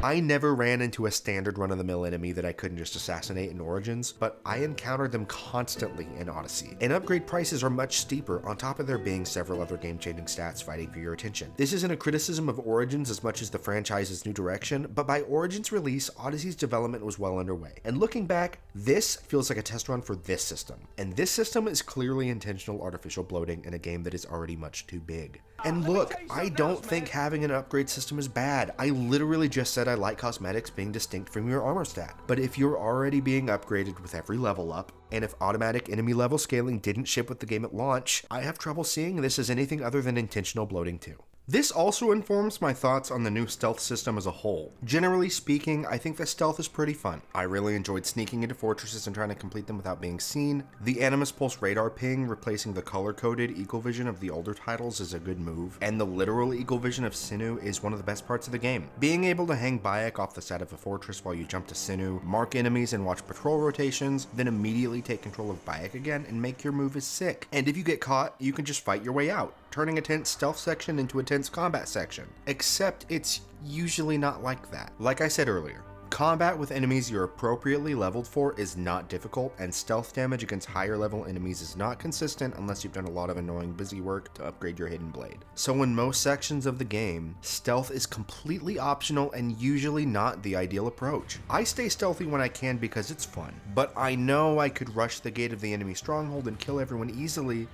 Speaker 1: I never ran into a standard run-of-the-mill enemy that I couldn't just assassinate in Origins, but I encountered them constantly in Odyssey, and upgrade prices are much steeper on top of there being several other game-changing stats fighting for your attention. This isn't a criticism of Origins as much as the franchise's new direction, but by Origins release, Odyssey's development was well underway. And looking back, this feels like a test run for this system. And this system is clearly intentional artificial bloating in a game that is already much too big. And look, I don't think having an upgrade system is bad. I literally just said I I like cosmetics being distinct from your armor stat. But if you're already being upgraded with every level up, and if automatic enemy level scaling didn't ship with the game at launch, I have trouble seeing this as anything other than intentional bloating too. This also informs my thoughts on the new stealth system as a whole. Generally speaking, I think that stealth is pretty fun. I really enjoyed sneaking into fortresses and trying to complete them without being seen. The Animus Pulse radar ping replacing the color-coded eagle vision of the older titles is a good move, and the literal eagle vision of Sinnoh is one of the best parts of the game. Being able to hang Bayek off the side of a fortress while you jump to Sinnoh, mark enemies and watch patrol rotations, then immediately take control of Bayek again and make your move is sick. And if you get caught, you can just fight your way out, turning a tense stealth section into a tense combat section. Except it's usually not like that. Like I said earlier, combat with enemies you're appropriately leveled for is not difficult, and stealth damage against higher level enemies is not consistent unless you've done a lot of annoying busy work to upgrade your hidden blade. So in most sections of the game, stealth is completely optional and usually not the ideal approach. I stay stealthy when I can because it's fun, but I know I could rush the gate of the enemy stronghold and kill everyone easily,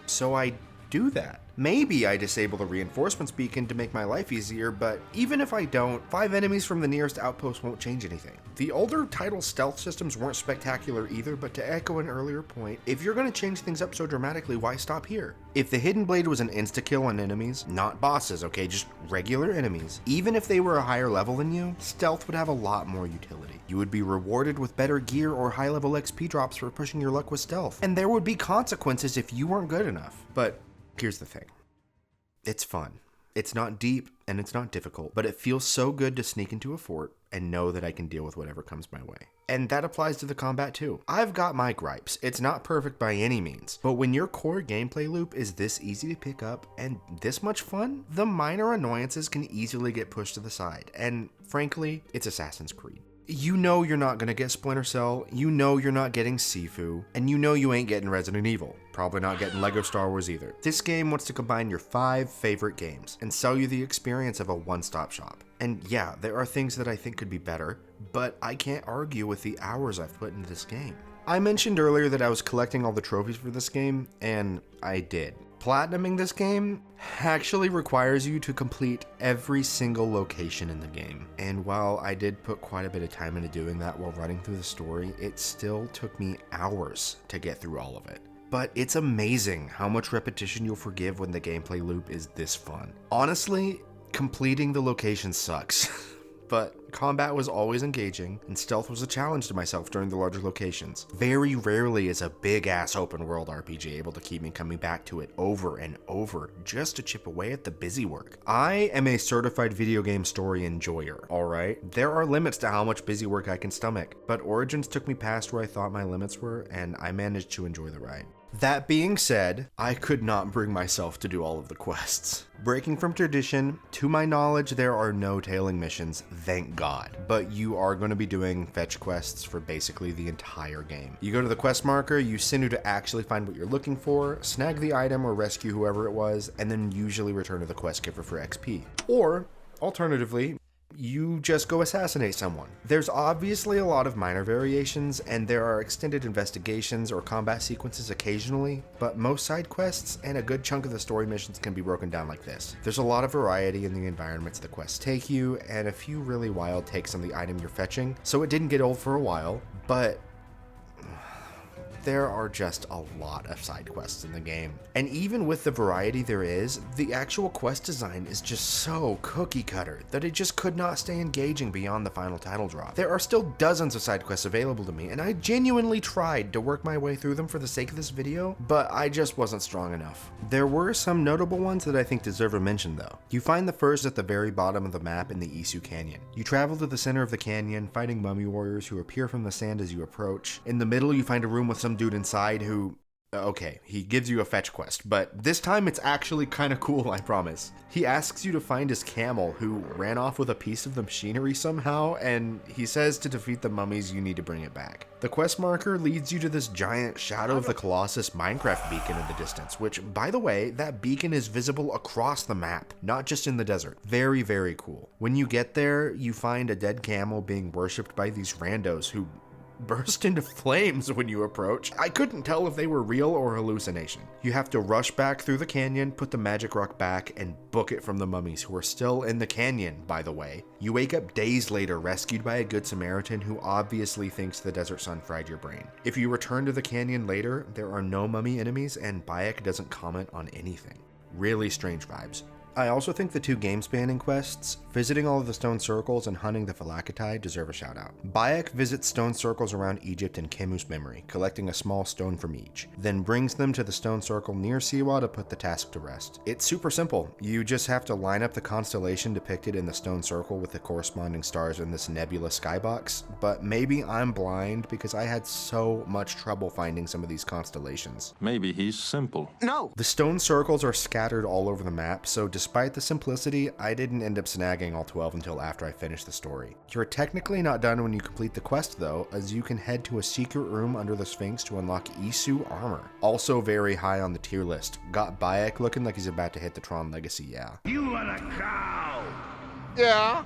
Speaker 1: so I do that. Maybe I disable the reinforcements beacon to make my life easier, but even if I don't, 5 enemies from the nearest outpost won't change anything. The older title stealth systems weren't spectacular either, but to echo an earlier point, if you're going to change things up so dramatically, why stop here? If the hidden blade was an insta-kill on enemies, not bosses, okay, just regular enemies, even if they were a higher level than you, stealth would have a lot more utility. You would be rewarded with better gear or high level XP drops for pushing your luck with stealth, and there would be consequences if you weren't good enough. But here's the thing. It's fun. It's not deep and it's not difficult, but it feels so good to sneak into a fort and know that I can deal with whatever comes my way. And that applies to the combat too. I've got my gripes. It's not perfect by any means, but when your core gameplay loop is this easy to pick up and this much fun, the minor annoyances can easily get pushed to the side. And frankly, it's Assassin's Creed. You know you're not gonna get Splinter Cell, you know you're not getting Sifu, and you know you ain't getting Resident Evil. Probably not getting LEGO Star Wars either. This game wants to combine your 5 favorite games and sell you the experience of a one-stop shop. And yeah, there are things that I think could be better, but I can't argue with the hours I've put into this game. I mentioned earlier that I was collecting all the trophies for this game, and I did. Platinuming this game actually requires you to complete every single location in the game. And while I did put quite a bit of time into doing that while running through the story, it still took me hours to get through all of it. But it's amazing how much repetition you'll forgive when the gameplay loop is this fun. Honestly, completing the location sucks. But combat was always engaging, and stealth was a challenge to myself during the larger locations. Very rarely is a big-ass open-world RPG able to keep me coming back to it over and over just to chip away at the busy work. I am a certified video game story enjoyer, alright? There are limits to how much busy work I can stomach, but Origins took me past where I thought my limits were, and I managed to enjoy the ride. That being said, I could not bring myself to do all of the quests. Breaking from tradition, to my knowledge, there are no tailing missions, thank God. But you are going to be doing fetch quests for basically the entire game. You go to the quest marker, use Sinnoh to actually find what you're looking for, snag the item or rescue whoever it was, and then usually return to the quest giver for XP. Or, alternatively, you just go assassinate someone. There's obviously a lot of minor variations, and there are extended investigations or combat sequences occasionally, but most side quests and a good chunk of the story missions can be broken down like this. There's a lot of variety in the environments the quests take you, and a few really wild takes on the item you're fetching, so it didn't get old for a while, but there are just a lot of side quests in the game. And even with the variety there is, the actual quest design is just so cookie cutter that it just could not stay engaging beyond the final title drop. There are still dozens of side quests available to me, and I genuinely tried to work my way through them for the sake of this video, but I just wasn't strong enough. There were some notable ones that I think deserve a mention though. You find the first at the very bottom of the map in the Isu Canyon. You travel to the center of the canyon, fighting mummy warriors who appear from the sand as you approach. In the middle, you find a room with some dude inside who, okay, he gives you a fetch quest, but this time it's actually kind of cool, I promise. He asks you to find his camel who ran off with a piece of the machinery somehow, and he says to defeat the mummies you need to bring it back. The quest marker leads you to this giant Shadow of the Colossus Minecraft beacon in the distance, which, by the way, that beacon is visible across the map, not just in the desert. Very, very cool. When you get there, you find a dead camel being worshipped by these randos who burst into flames when you approach. I couldn't tell if they were real or hallucination. You have to rush back through the canyon, put the magic rock back, and book it from the mummies, who are still in the canyon, by the way. You wake up days later, rescued by a good Samaritan who obviously thinks the desert sun fried your brain. If you return to the canyon later, there are no mummy enemies, and Bayek doesn't comment on anything. Really strange vibes. I also think the 2 game-spanning quests, visiting all of the stone circles and hunting the Phylakitai, deserve a shout-out. Bayek visits stone circles around Egypt in Kemu's memory, collecting a small stone from each, then brings them to the stone circle near Siwa to put the task to rest. It's super simple. You just have to line up the constellation depicted in the stone circle with the corresponding stars in this nebula skybox, but maybe I'm blind because I had so much trouble finding some of these constellations.
Speaker 6: Maybe he's simple.
Speaker 4: No!
Speaker 1: The stone circles are scattered all over the map, so despite the simplicity, I didn't end up snagging all 12 until after I finished the story. You're technically not done when you complete the quest though, as you can head to a secret room under the Sphinx to unlock Isu armor. Also very high on the tier list. Got Bayek looking like he's about to hit the Tron Legacy, yeah.
Speaker 3: You are a cow!
Speaker 7: Yeah.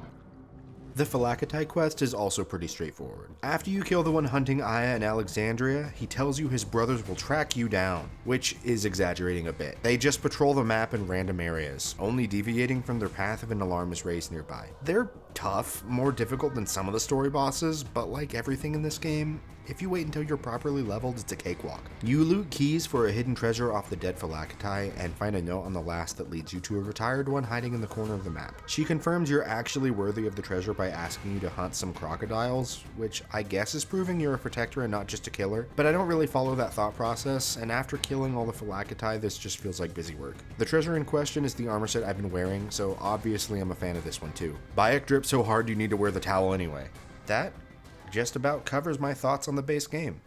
Speaker 1: The Phylakitai quest is also pretty straightforward. After you kill the one hunting Aya in Alexandria, he tells you his brothers will track you down, which is exaggerating a bit. They just patrol the map in random areas, only deviating from their path if an alarm is raised nearby. They're tough, more difficult than some of the story bosses, but like everything in this game, if you wait until you're properly leveled, it's a cakewalk. You loot keys for a hidden treasure off the dead Phylakitai and find a note on the last that leads you to a retired one hiding in the corner of the map. She confirms you're actually worthy of the treasure by asking you to hunt some crocodiles, which I guess is proving you're a protector and not just a killer, but I don't really follow that thought process, and after killing all the Phylakitai, this just feels like busy work. The treasure in question is the armor set I've been wearing, so obviously I'm a fan of this one too. Bayek drips so hard you need to wear the towel anyway. That just about covers my thoughts on the base game.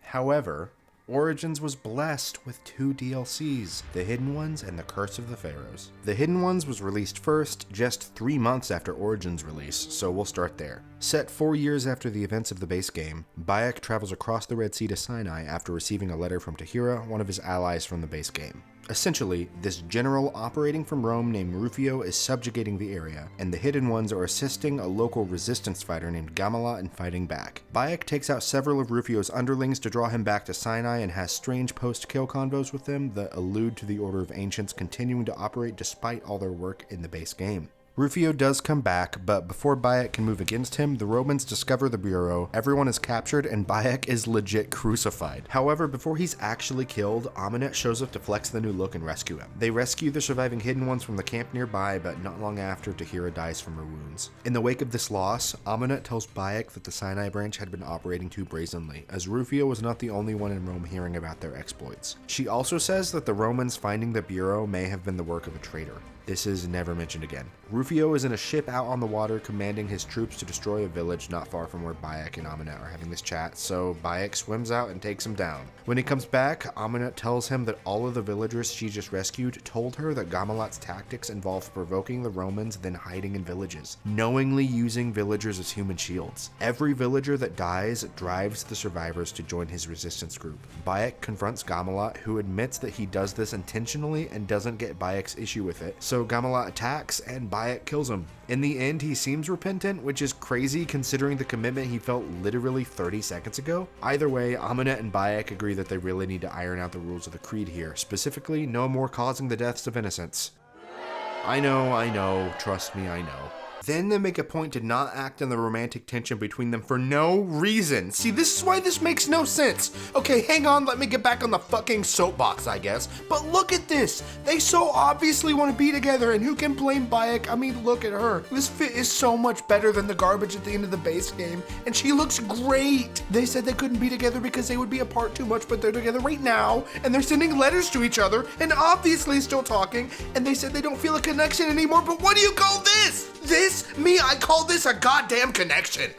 Speaker 1: However, Origins was blessed with 2 DLCs, The Hidden Ones and The Curse of the Pharaohs. The Hidden Ones was released first, just 3 months after Origins release, so we'll start there. Set 4 years after the events of the base game, Bayek travels across the Red Sea to Sinai after receiving a letter from Tahira, one of his allies from the base game. Essentially, this general operating from Rome named Rufio is subjugating the area, and the Hidden Ones are assisting a local resistance fighter named Gamelot in fighting back. Bayek takes out several of Rufio's underlings to draw him back to Sinai and has strange post-kill convos with them that allude to the Order of Ancients continuing to operate despite all their work in the base game. Rufio does come back, but before Bayek can move against him, the Romans discover the Bureau, everyone is captured, and Bayek is legit crucified. However, before he's actually killed, Amenet shows up to flex the new look and rescue him. They rescue the surviving Hidden Ones from the camp nearby, but not long after, Tahira dies from her wounds. In the wake of this loss, Amenet tells Bayek that the Sinai branch had been operating too brazenly, as Rufio was not the only one in Rome hearing about their exploits. She also says that the Romans finding the Bureau may have been the work of a traitor. This is never mentioned again. Rufio is in a ship out on the water commanding his troops to destroy a village not far from where Bayek and Amenet are having this chat, so Bayek swims out and takes him down. When he comes back, Amenet tells him that all of the villagers she just rescued told her that Gamelot's tactics involved provoking the Romans, then hiding in villages, knowingly using villagers as human shields. Every villager that dies drives the survivors to join his resistance group. Bayek confronts Gamelot, who admits that he does this intentionally and doesn't get Bayek's issue with it, so Gamelot attacks and Bayek kills him. In the end, he seems repentant, which is crazy considering the commitment he felt literally 30 seconds ago. Either way, Amenet and Bayek agree that they really need to iron out the rules of the Creed here, specifically no more causing the deaths of innocents. I know, trust me, I know. Then they make a point to not act on the romantic tension between them for no reason. See, this is why this makes no sense. Okay, hang on, let me get back on the fucking soapbox, I guess. But look at this. They so obviously want to be together, and who can blame Bayek? I mean, look at her. This fit is so much better than the garbage at the end of the base game, and she looks great. They said they couldn't be together because they would be apart too much, but they're together right now, and they're sending letters to each other, and obviously still talking, and they said they don't feel a connection anymore, but what do you call this? Me, I call this a goddamn connection.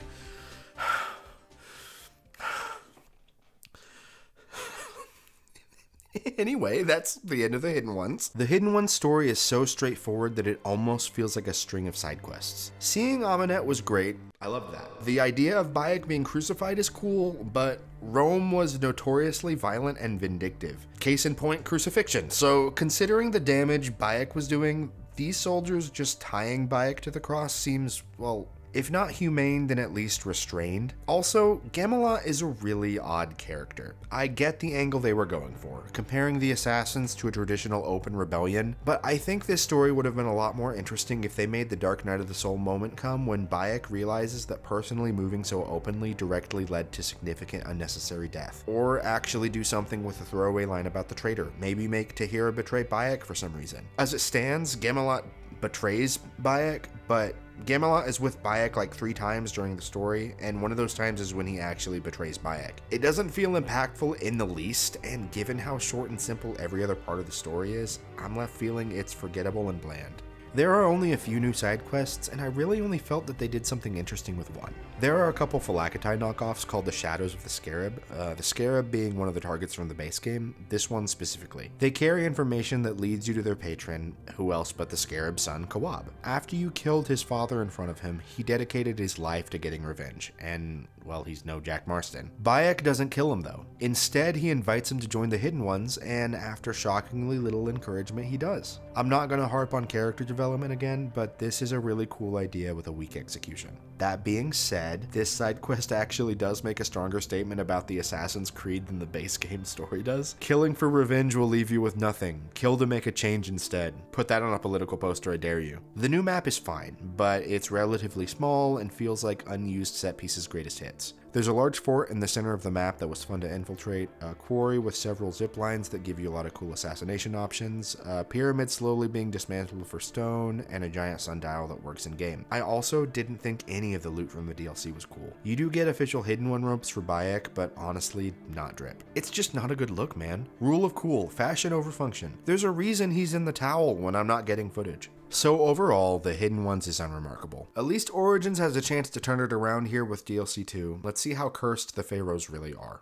Speaker 1: Anyway, that's the end of The Hidden Ones. The Hidden Ones story is so straightforward that it almost feels like a string of side quests. Seeing Amenet was great. I love that. The idea of Bayek being crucified is cool, but Rome was notoriously violent and vindictive. Case in point, crucifixion. So considering the damage Bayek was doing, these soldiers just tying Bayek to the cross seems, well, If not humane, then at least restrained. Also, Gamelot is a really odd character. I get the angle they were going for, comparing the assassins to a traditional open rebellion, but I think this story would have been a lot more interesting if they made the Dark Night of the Soul moment come when Bayek realizes that personally moving so openly directly led to significant unnecessary death. Or actually do something with a throwaway line about the traitor, maybe make Tahira betray Bayek for some reason. As it stands, Gamelot betrays Bayek, but Gamelot is with Bayek like 3 times during the story, and one of those times is when he actually betrays Bayek. It doesn't feel impactful in the least, and given how short and simple every other part of the story is, I'm left feeling it's forgettable and bland. There are only a few new side quests, and I really only felt that they did something interesting with one. There are a couple Phylakitai knockoffs called the Shadows of the Scarab, the Scarab being one of the targets from the base game, this one specifically. They carry information that leads you to their patron, who else but the Scarab's son, Kawab. After you killed his father in front of him, he dedicated his life to getting revenge, and, well, he's no Jack Marston. Bayek doesn't kill him though. Instead, he invites him to join the Hidden Ones, and after shockingly little encouragement, he does. I'm not gonna harp on character development again, but this is a really cool idea with a weak execution. That being said, this side quest actually does make a stronger statement about the Assassin's Creed than the base game story does. Killing for revenge will leave you with nothing. Kill to make a change instead. Put that on a political poster, I dare you. The new map is fine, but it's relatively small and feels like unused set pieces' greatest hits. There's a large fort in the center of the map that was fun to infiltrate, a quarry with several zip lines that give you a lot of cool assassination options, a pyramid slowly being dismantled for stone, and a giant sundial that works in-game. I also didn't think any of the loot from the DLC was cool. You do get official Hidden One ropes for Bayek, but honestly, not drip. It's just not a good look, man. Rule of cool, fashion over function. There's a reason he's in the towel when I'm not getting footage. So overall, the Hidden Ones is unremarkable. At least Origins has a chance to turn it around here with DLC 2. Let's see how cursed the Pharaohs really are.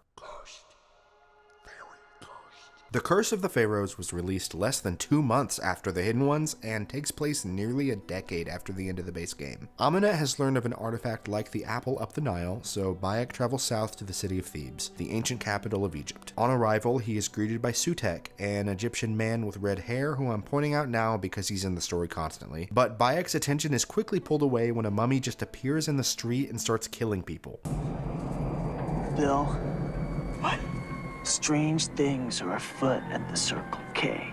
Speaker 1: The Curse of the Pharaohs was released less than 2 months after the Hidden Ones and takes place nearly a decade after the end of the base game. Amenet has learned of an artifact like the Apple up the Nile, so Bayek travels south to the city of Thebes, the ancient capital of Egypt. On arrival, he is greeted by Sutek, an Egyptian man with red hair who I'm pointing out now because he's in the story constantly, but Bayek's attention is quickly pulled away when a mummy just appears in the street and starts killing people.
Speaker 6: Bill, what? Strange things are afoot at the Circle K.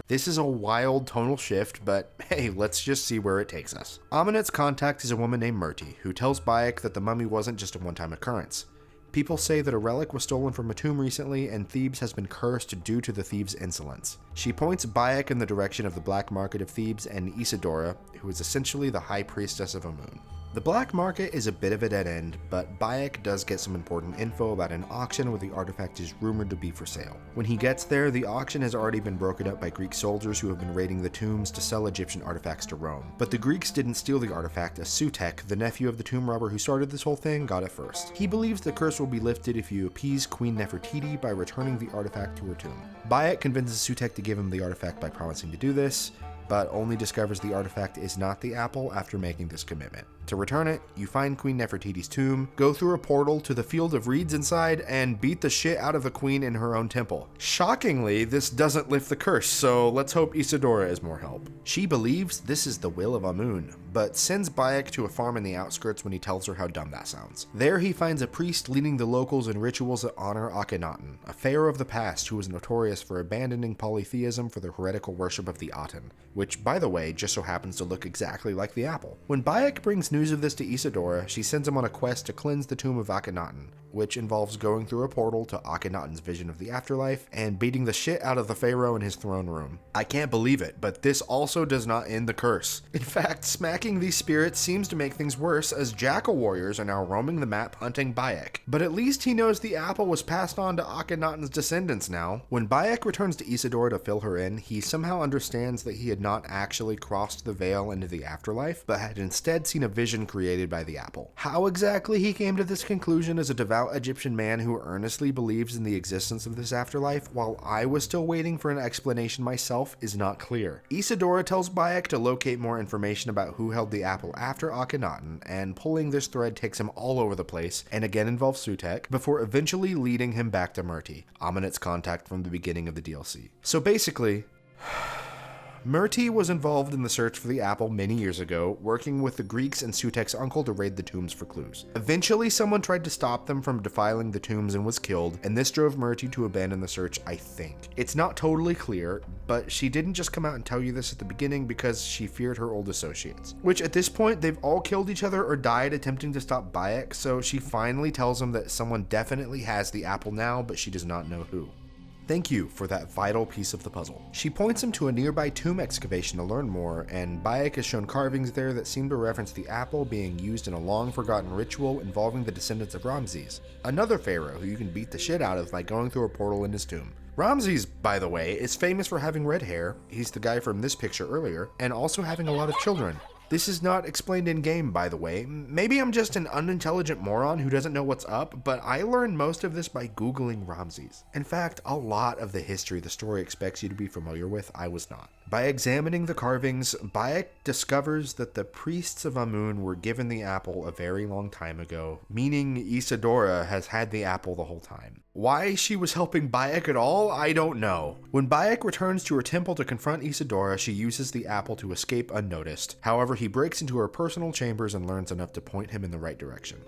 Speaker 1: This is a wild tonal shift, but hey, let's just see where it takes us. Amenet's contact is a woman named Murti, who tells Bayek that the mummy wasn't just a one-time occurrence. People say that a relic was stolen from a tomb recently, and Thebes has been cursed due to the thieves' insolence. She points Bayek in the direction of the Black Market of Thebes and Isidora, who is essentially the High Priestess of Amun. The Black Market is a bit of a dead end, but Bayek does get some important info about an auction where the artifact is rumored to be for sale. When he gets there, the auction has already been broken up by Greek soldiers who have been raiding the tombs to sell Egyptian artifacts to Rome. But the Greeks didn't steal the artifact, as Sutek, the nephew of the tomb robber who started this whole thing, got it first. He believes the curse will be lifted if you appease Queen Nefertiti by returning the artifact to her tomb. Bayek convinces Sutek to give him the artifact by promising to do this, but only discovers the artifact is not the apple after making this commitment. To return it, you find Queen Nefertiti's tomb, go through a portal to the field of reeds inside, and beat the shit out of the queen in her own temple. Shockingly, this doesn't lift the curse, so let's hope Isidora is more help. She believes this is the will of Amun, but sends Bayek to a farm in the outskirts when he tells her how dumb that sounds. There he finds a priest leading the locals in rituals that honor Akhenaten, a pharaoh of the past who was notorious for abandoning polytheism for the heretical worship of the Aten, which, by the way, just so happens to look exactly like the apple. When Bayek brings news of this to Isidora, she sends him on a quest to cleanse the tomb of Akhenaten, which involves going through a portal to Akhenaten's vision of the afterlife and beating the shit out of the pharaoh in his throne room. I can't believe it, but this also does not end the curse. In fact, smacking these spirits seems to make things worse, as jackal warriors are now roaming the map hunting Bayek. But at least he knows the apple was passed on to Akhenaten's descendants now. When Bayek returns to Isidora to fill her in, he somehow understands that he had not actually crossed the veil into the afterlife, but had instead seen a vision created by the apple. How exactly he came to this conclusion as a devout Egyptian man who earnestly believes in the existence of this afterlife, while I was still waiting for an explanation myself, is not clear. Isidora tells Bayek to locate more information about who held the apple after Akhenaten, and pulling this thread takes him all over the place, and again involves Sutek, before eventually leading him back to Murti, Amenet's contact from the beginning of the DLC. So basically, Murti was involved in the search for the apple many years ago, working with the Greeks and Sutek's uncle to raid the tombs for clues. Eventually, someone tried to stop them from defiling the tombs and was killed, and this drove Murti to abandon the search, I think. It's not totally clear, but she didn't just come out and tell you this at the beginning because she feared her old associates. Which at this point, they've all killed each other or died attempting to stop Bayek, so she finally tells him that someone definitely has the apple now, but she does not know who. Thank you for that vital piece of the puzzle. She points him to a nearby tomb excavation to learn more, and Bayek is shown carvings there that seem to reference the apple being used in a long-forgotten ritual involving the descendants of Ramses, another pharaoh who you can beat the shit out of by going through a portal in his tomb. Ramses, by the way, is famous for having red hair, he's the guy from this picture earlier, and also having a lot of children. This is not explained in-game, by the way. Maybe I'm just an unintelligent moron who doesn't know what's up, but I learned most of this by Googling Ramses. In fact, a lot of the history the story expects you to be familiar with, I was not. By examining the carvings, Bayek discovers that the priests of Amun were given the apple a very long time ago, meaning Isidora has had the apple the whole time. Why she was helping Bayek at all, I don't know. When Bayek returns to her temple to confront Isidora, she uses the apple to escape unnoticed. However, he breaks into her personal chambers and learns enough to point him in the right direction.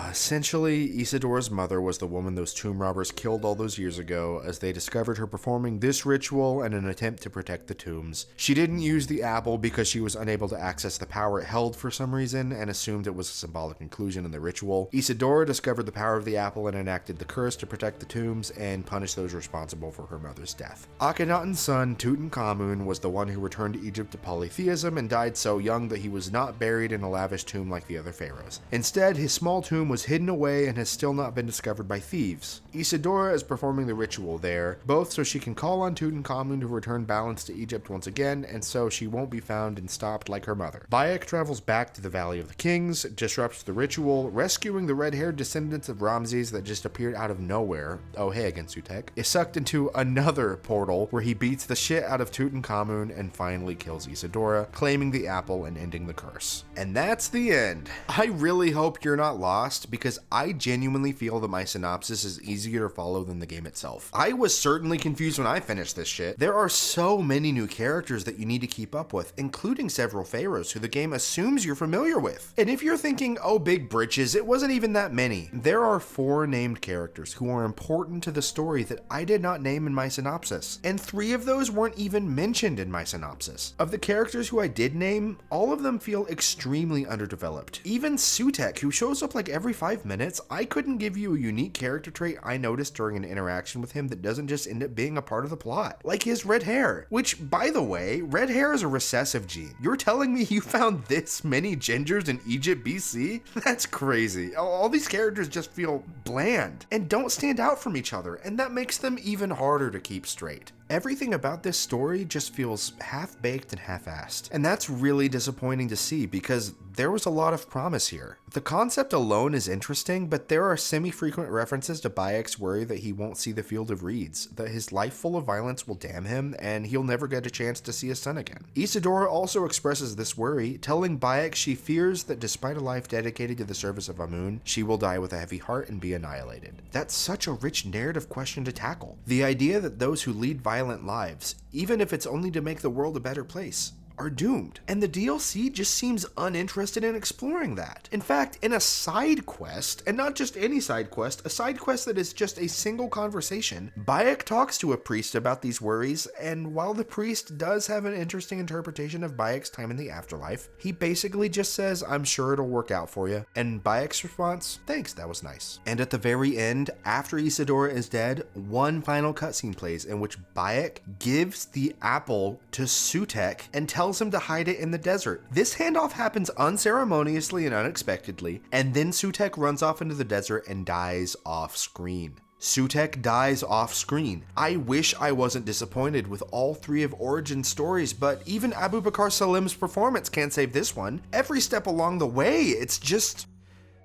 Speaker 1: Essentially, Isidora's mother was the woman those tomb robbers killed all those years ago, as they discovered her performing this ritual in an attempt to protect the tombs. She didn't use the apple because she was unable to access the power it held for some reason, and assumed it was a symbolic inclusion in the ritual. Isidora discovered the power of the apple and enacted the curse to protect the tombs and punish those responsible for her mother's death. Akhenaten's son, Tutankhamun, was the one who returned to Egypt to polytheism and died so young that he was not buried in a lavish tomb like the other pharaohs. Instead, his small tomb was hidden away and has still not been discovered by thieves. Isidora is performing the ritual there, both so she can call on Tutankhamun to return balance to Egypt once again, and so she won't be found and stopped like her mother. Bayek travels back to the Valley of the Kings, disrupts the ritual, rescuing the red-haired descendants of Ramses that just appeared out of nowhere. Oh hey again, Sutek. Is sucked into another portal where he beats the shit out of Tutankhamun and finally kills Isidora, claiming the apple and ending the curse. And that's the end. I really hope you're not lost, because I genuinely feel that my synopsis is easier to follow than the game itself. I was certainly confused when I finished this shit. There are so many new characters that you need to keep up with, including several pharaohs who the game assumes you're familiar with. And if you're thinking, oh big britches, it wasn't even that many. There are 4 named characters who are important to the story that I did not name in my synopsis, and 3 of those weren't even mentioned in my synopsis. Of the characters who I did name, all of them feel extremely underdeveloped. Even Sutek, who shows up like every 5 minutes, I couldn't give you a unique character trait I noticed during an interaction with him that doesn't just end up being a part of the plot, like his red hair. Which, by the way, red hair is a recessive gene. You're telling me you found this many gingers in Egypt BC? That's crazy. All these characters just feel bland and don't stand out from each other, and that makes them even harder to keep straight. Everything about this story just feels half-baked and half-assed, and that's really disappointing to see because there was a lot of promise here. The concept alone is interesting, but there are semi-frequent references to Bayek's worry that he won't see the field of reeds, that his life full of violence will damn him, and he'll never get a chance to see his son again. Isidora also expresses this worry, telling Bayek she fears that despite a life dedicated to the service of Amun, she will die with a heavy heart and be annihilated. That's such a rich narrative question to tackle. The idea that those who lead violent lives, even if it's only to make the world a better place, are doomed. And the DLC just seems uninterested in exploring that. In fact, in a side quest, and not just any side quest, a side quest that is just a single conversation, Bayek talks to a priest about these worries, and while the priest does have an interesting interpretation of Bayek's time in the afterlife, he basically just says, "I'm sure it'll work out for you." And Bayek's response, "Thanks, that was nice." And at the very end, after Isidora is dead, one final cutscene plays in which Bayek gives the apple to Sutek and tells him to hide it in the desert. This handoff happens unceremoniously and unexpectedly, and then Sutek runs off into the desert and dies off screen. Sutek dies off screen. I wish I wasn't disappointed with all 3 of Origin's stories, but even Abubakar Salim's performance can't save this one. Every step along the way, it's just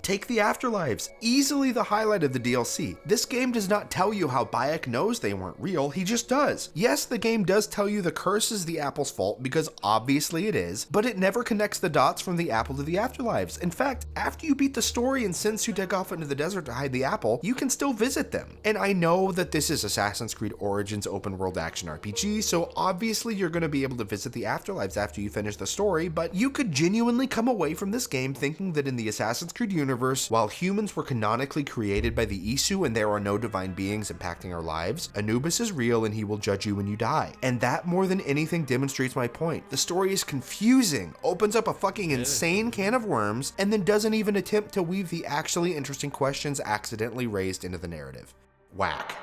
Speaker 1: Take the Afterlives, easily the highlight of the DLC. This game does not tell you how Bayek knows they weren't real, he just does. Yes, the game does tell you the curse is the apple's fault, because obviously it is, but it never connects the dots from the apple to the Afterlives. In fact, after you beat the story and send Sutek off into the desert to hide the apple, you can still visit them. And I know that this is Assassin's Creed Origins open world action RPG, so obviously you're going to be able to visit the Afterlives after you finish the story, but you could genuinely come away from this game thinking that in the Assassin's Creed universe, while humans were canonically created by the Isu and there are no divine beings impacting our lives, Anubis is real and he will judge you when you die. And that more than anything demonstrates my point. The story is confusing, opens up a fucking insane can of worms, and then doesn't even attempt to weave the actually interesting questions accidentally raised into the narrative. Whack.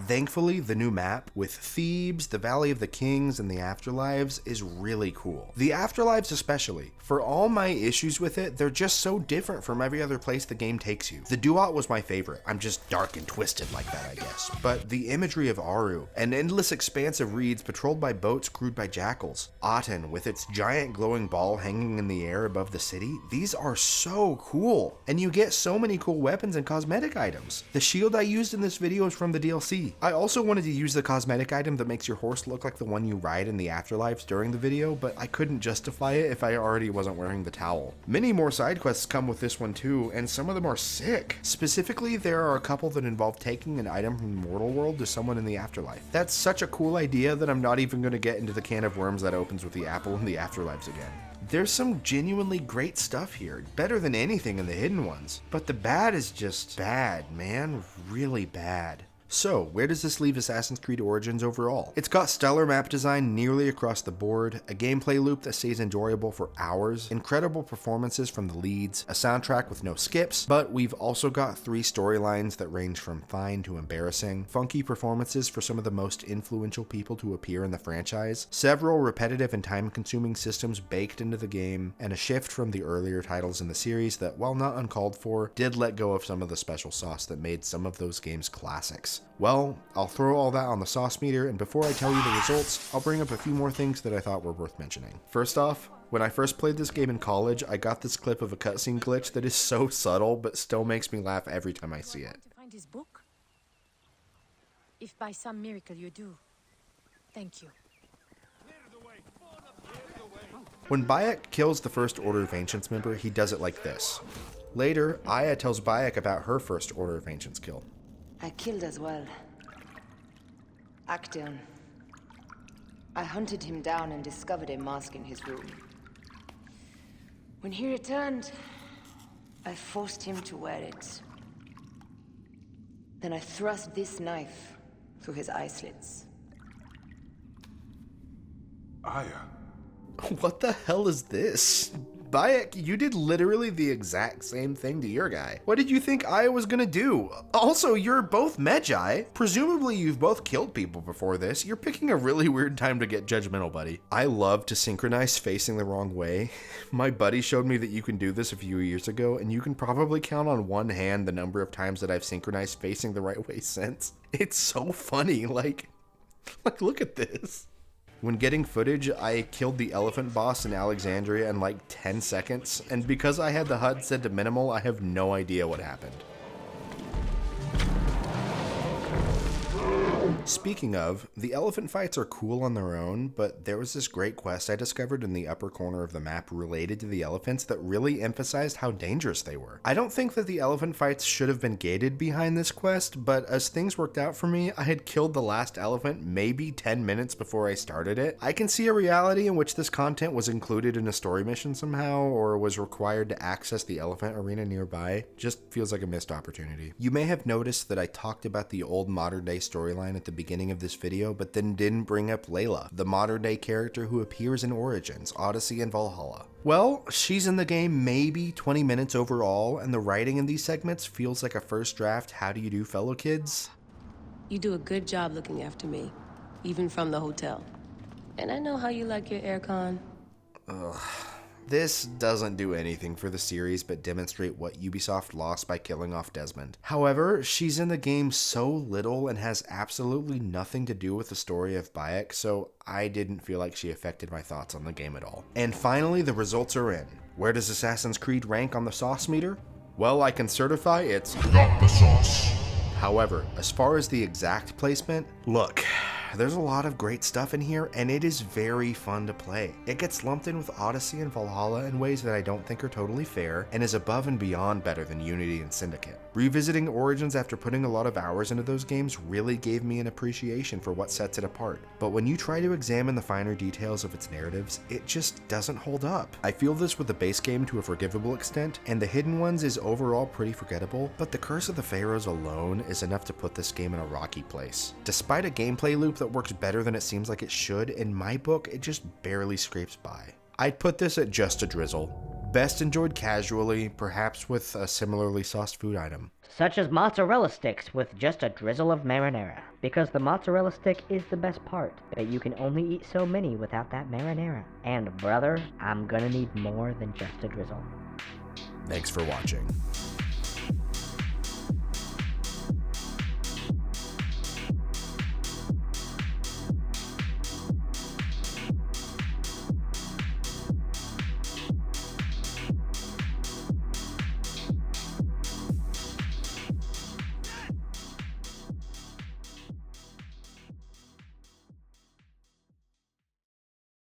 Speaker 1: Thankfully, the new map, with Thebes, the Valley of the Kings, and the Afterlives, is really cool. The Afterlives especially. For all my issues with it, they're just so different from every other place the game takes you. The Duat was my favorite. I'm just dark and twisted like that, I guess. But the imagery of Aru, an endless expanse of reeds patrolled by boats crewed by jackals, Aten with its giant glowing ball hanging in the air above the city, these are so cool. And you get so many cool weapons and cosmetic items. The shield I used in this video is from the DLC. I also wanted to use the cosmetic item that makes your horse look like the one you ride in the Afterlives during the video, but I couldn't justify it if I already wasn't wearing the towel. Many more side quests come with this one too, and some of them are sick. Specifically, there are a couple that involve taking an item from the mortal world to someone in the afterlife. That's such a cool idea that I'm not even going to get into the can of worms that opens with the apple in the Afterlives again. There's some genuinely great stuff here, better than anything in the hidden ones. But the bad is just bad, man, really bad. So, where does this leave Assassin's Creed Origins overall? It's got stellar map design nearly across the board, a gameplay loop that stays enjoyable for hours, incredible performances from the leads, a soundtrack with no skips, but we've also got 3 storylines that range from fine to embarrassing, funky performances for some of the most influential people to appear in the franchise, several repetitive and time-consuming systems baked into the game, and a shift from the earlier titles in the series that, while not uncalled for, did let go of some of the special sauce that made some of those games classics. Well, I'll throw all that on the sauce meter, and before I tell you the results, I'll bring up a few more things that I thought were worth mentioning. First off, when I first played this game in college, I got this clip of a cutscene glitch that is so subtle, but still makes me laugh every time I see it.
Speaker 7: To find his book? If by some miracle you do, thank you.
Speaker 1: When Bayek kills the First Order of Ancients member, he does it like this. Later, Aya tells Bayek about her First Order of Ancients kill.
Speaker 2: I killed as well. Actaeon. I hunted him down and discovered a mask in his room. When he returned, I forced him to wear it. Then I thrust this knife through his eye slits.
Speaker 3: Aya.
Speaker 1: What the hell is this? Bayek, you did literally the exact same thing to your guy. What did you think Aya was gonna do? Also, you're both Medjay. Presumably you've both killed people before this. You're picking a really weird time to get judgmental, buddy. I love to synchronize facing the wrong way. My buddy showed me that you can do this a few years ago, and you can probably count on one hand the number of times that I've synchronized facing the right way since. It's so funny, like look at this. When getting footage, I killed the elephant boss in Alexandria in like 10 seconds, and because I had the HUD set to minimal, I have no idea what happened. Speaking of, the elephant fights are cool on their own, but there was this great quest I discovered in the upper corner of the map related to the elephants that really emphasized how dangerous they were. I don't think that the elephant fights should have been gated behind this quest, but as things worked out for me, I had killed the last elephant maybe 10 minutes before I started it. I can see a reality in which this content was included in a story mission somehow, or was required to access the elephant arena nearby. Just feels like a missed opportunity. You may have noticed that I talked about the old modern day storyline at the beginning of this video, but then didn't bring up Layla, the modern day character who appears in Origins, Odyssey, and Valhalla. Well, she's in the game maybe 20 minutes overall, and the writing in these segments feels like a first draft how do you do fellow kids?
Speaker 8: You do a good job looking after me, even from the hotel. And I know how you like your aircon.
Speaker 1: Ugh. This doesn't do anything for the series but demonstrate what Ubisoft lost by killing off Desmond. However, she's in the game so little and has absolutely nothing to do with the story of Bayek, so I didn't feel like she affected my thoughts on the game at all. And finally, the results are in. Where does Assassin's Creed rank on the sauce meter? Well, I can certify it's
Speaker 3: not the sauce.
Speaker 1: However, as far as the exact placement, look, there's a lot of great stuff in here, and it is very fun to play. It gets lumped in with Odyssey and Valhalla in ways that I don't think are totally fair, and is above and beyond better than Unity and Syndicate. Revisiting Origins after putting a lot of hours into those games really gave me an appreciation for what sets it apart. But when you try to examine the finer details of its narratives, it just doesn't hold up. I feel this with the base game to a forgivable extent, and the Hidden Ones is overall pretty forgettable, but the Curse of the Pharaohs alone is enough to put this game in a rocky place. Despite a gameplay loop that works better than it seems like it should, in my book, it just barely scrapes by. I'd put this at just a drizzle. Best enjoyed casually, perhaps with a similarly sauced food item.
Speaker 9: Such as mozzarella sticks with just a drizzle of marinara. Because the mozzarella stick is the best part, but you can only eat so many without that marinara. And brother, I'm gonna need more than just a drizzle.
Speaker 1: Thanks for watching.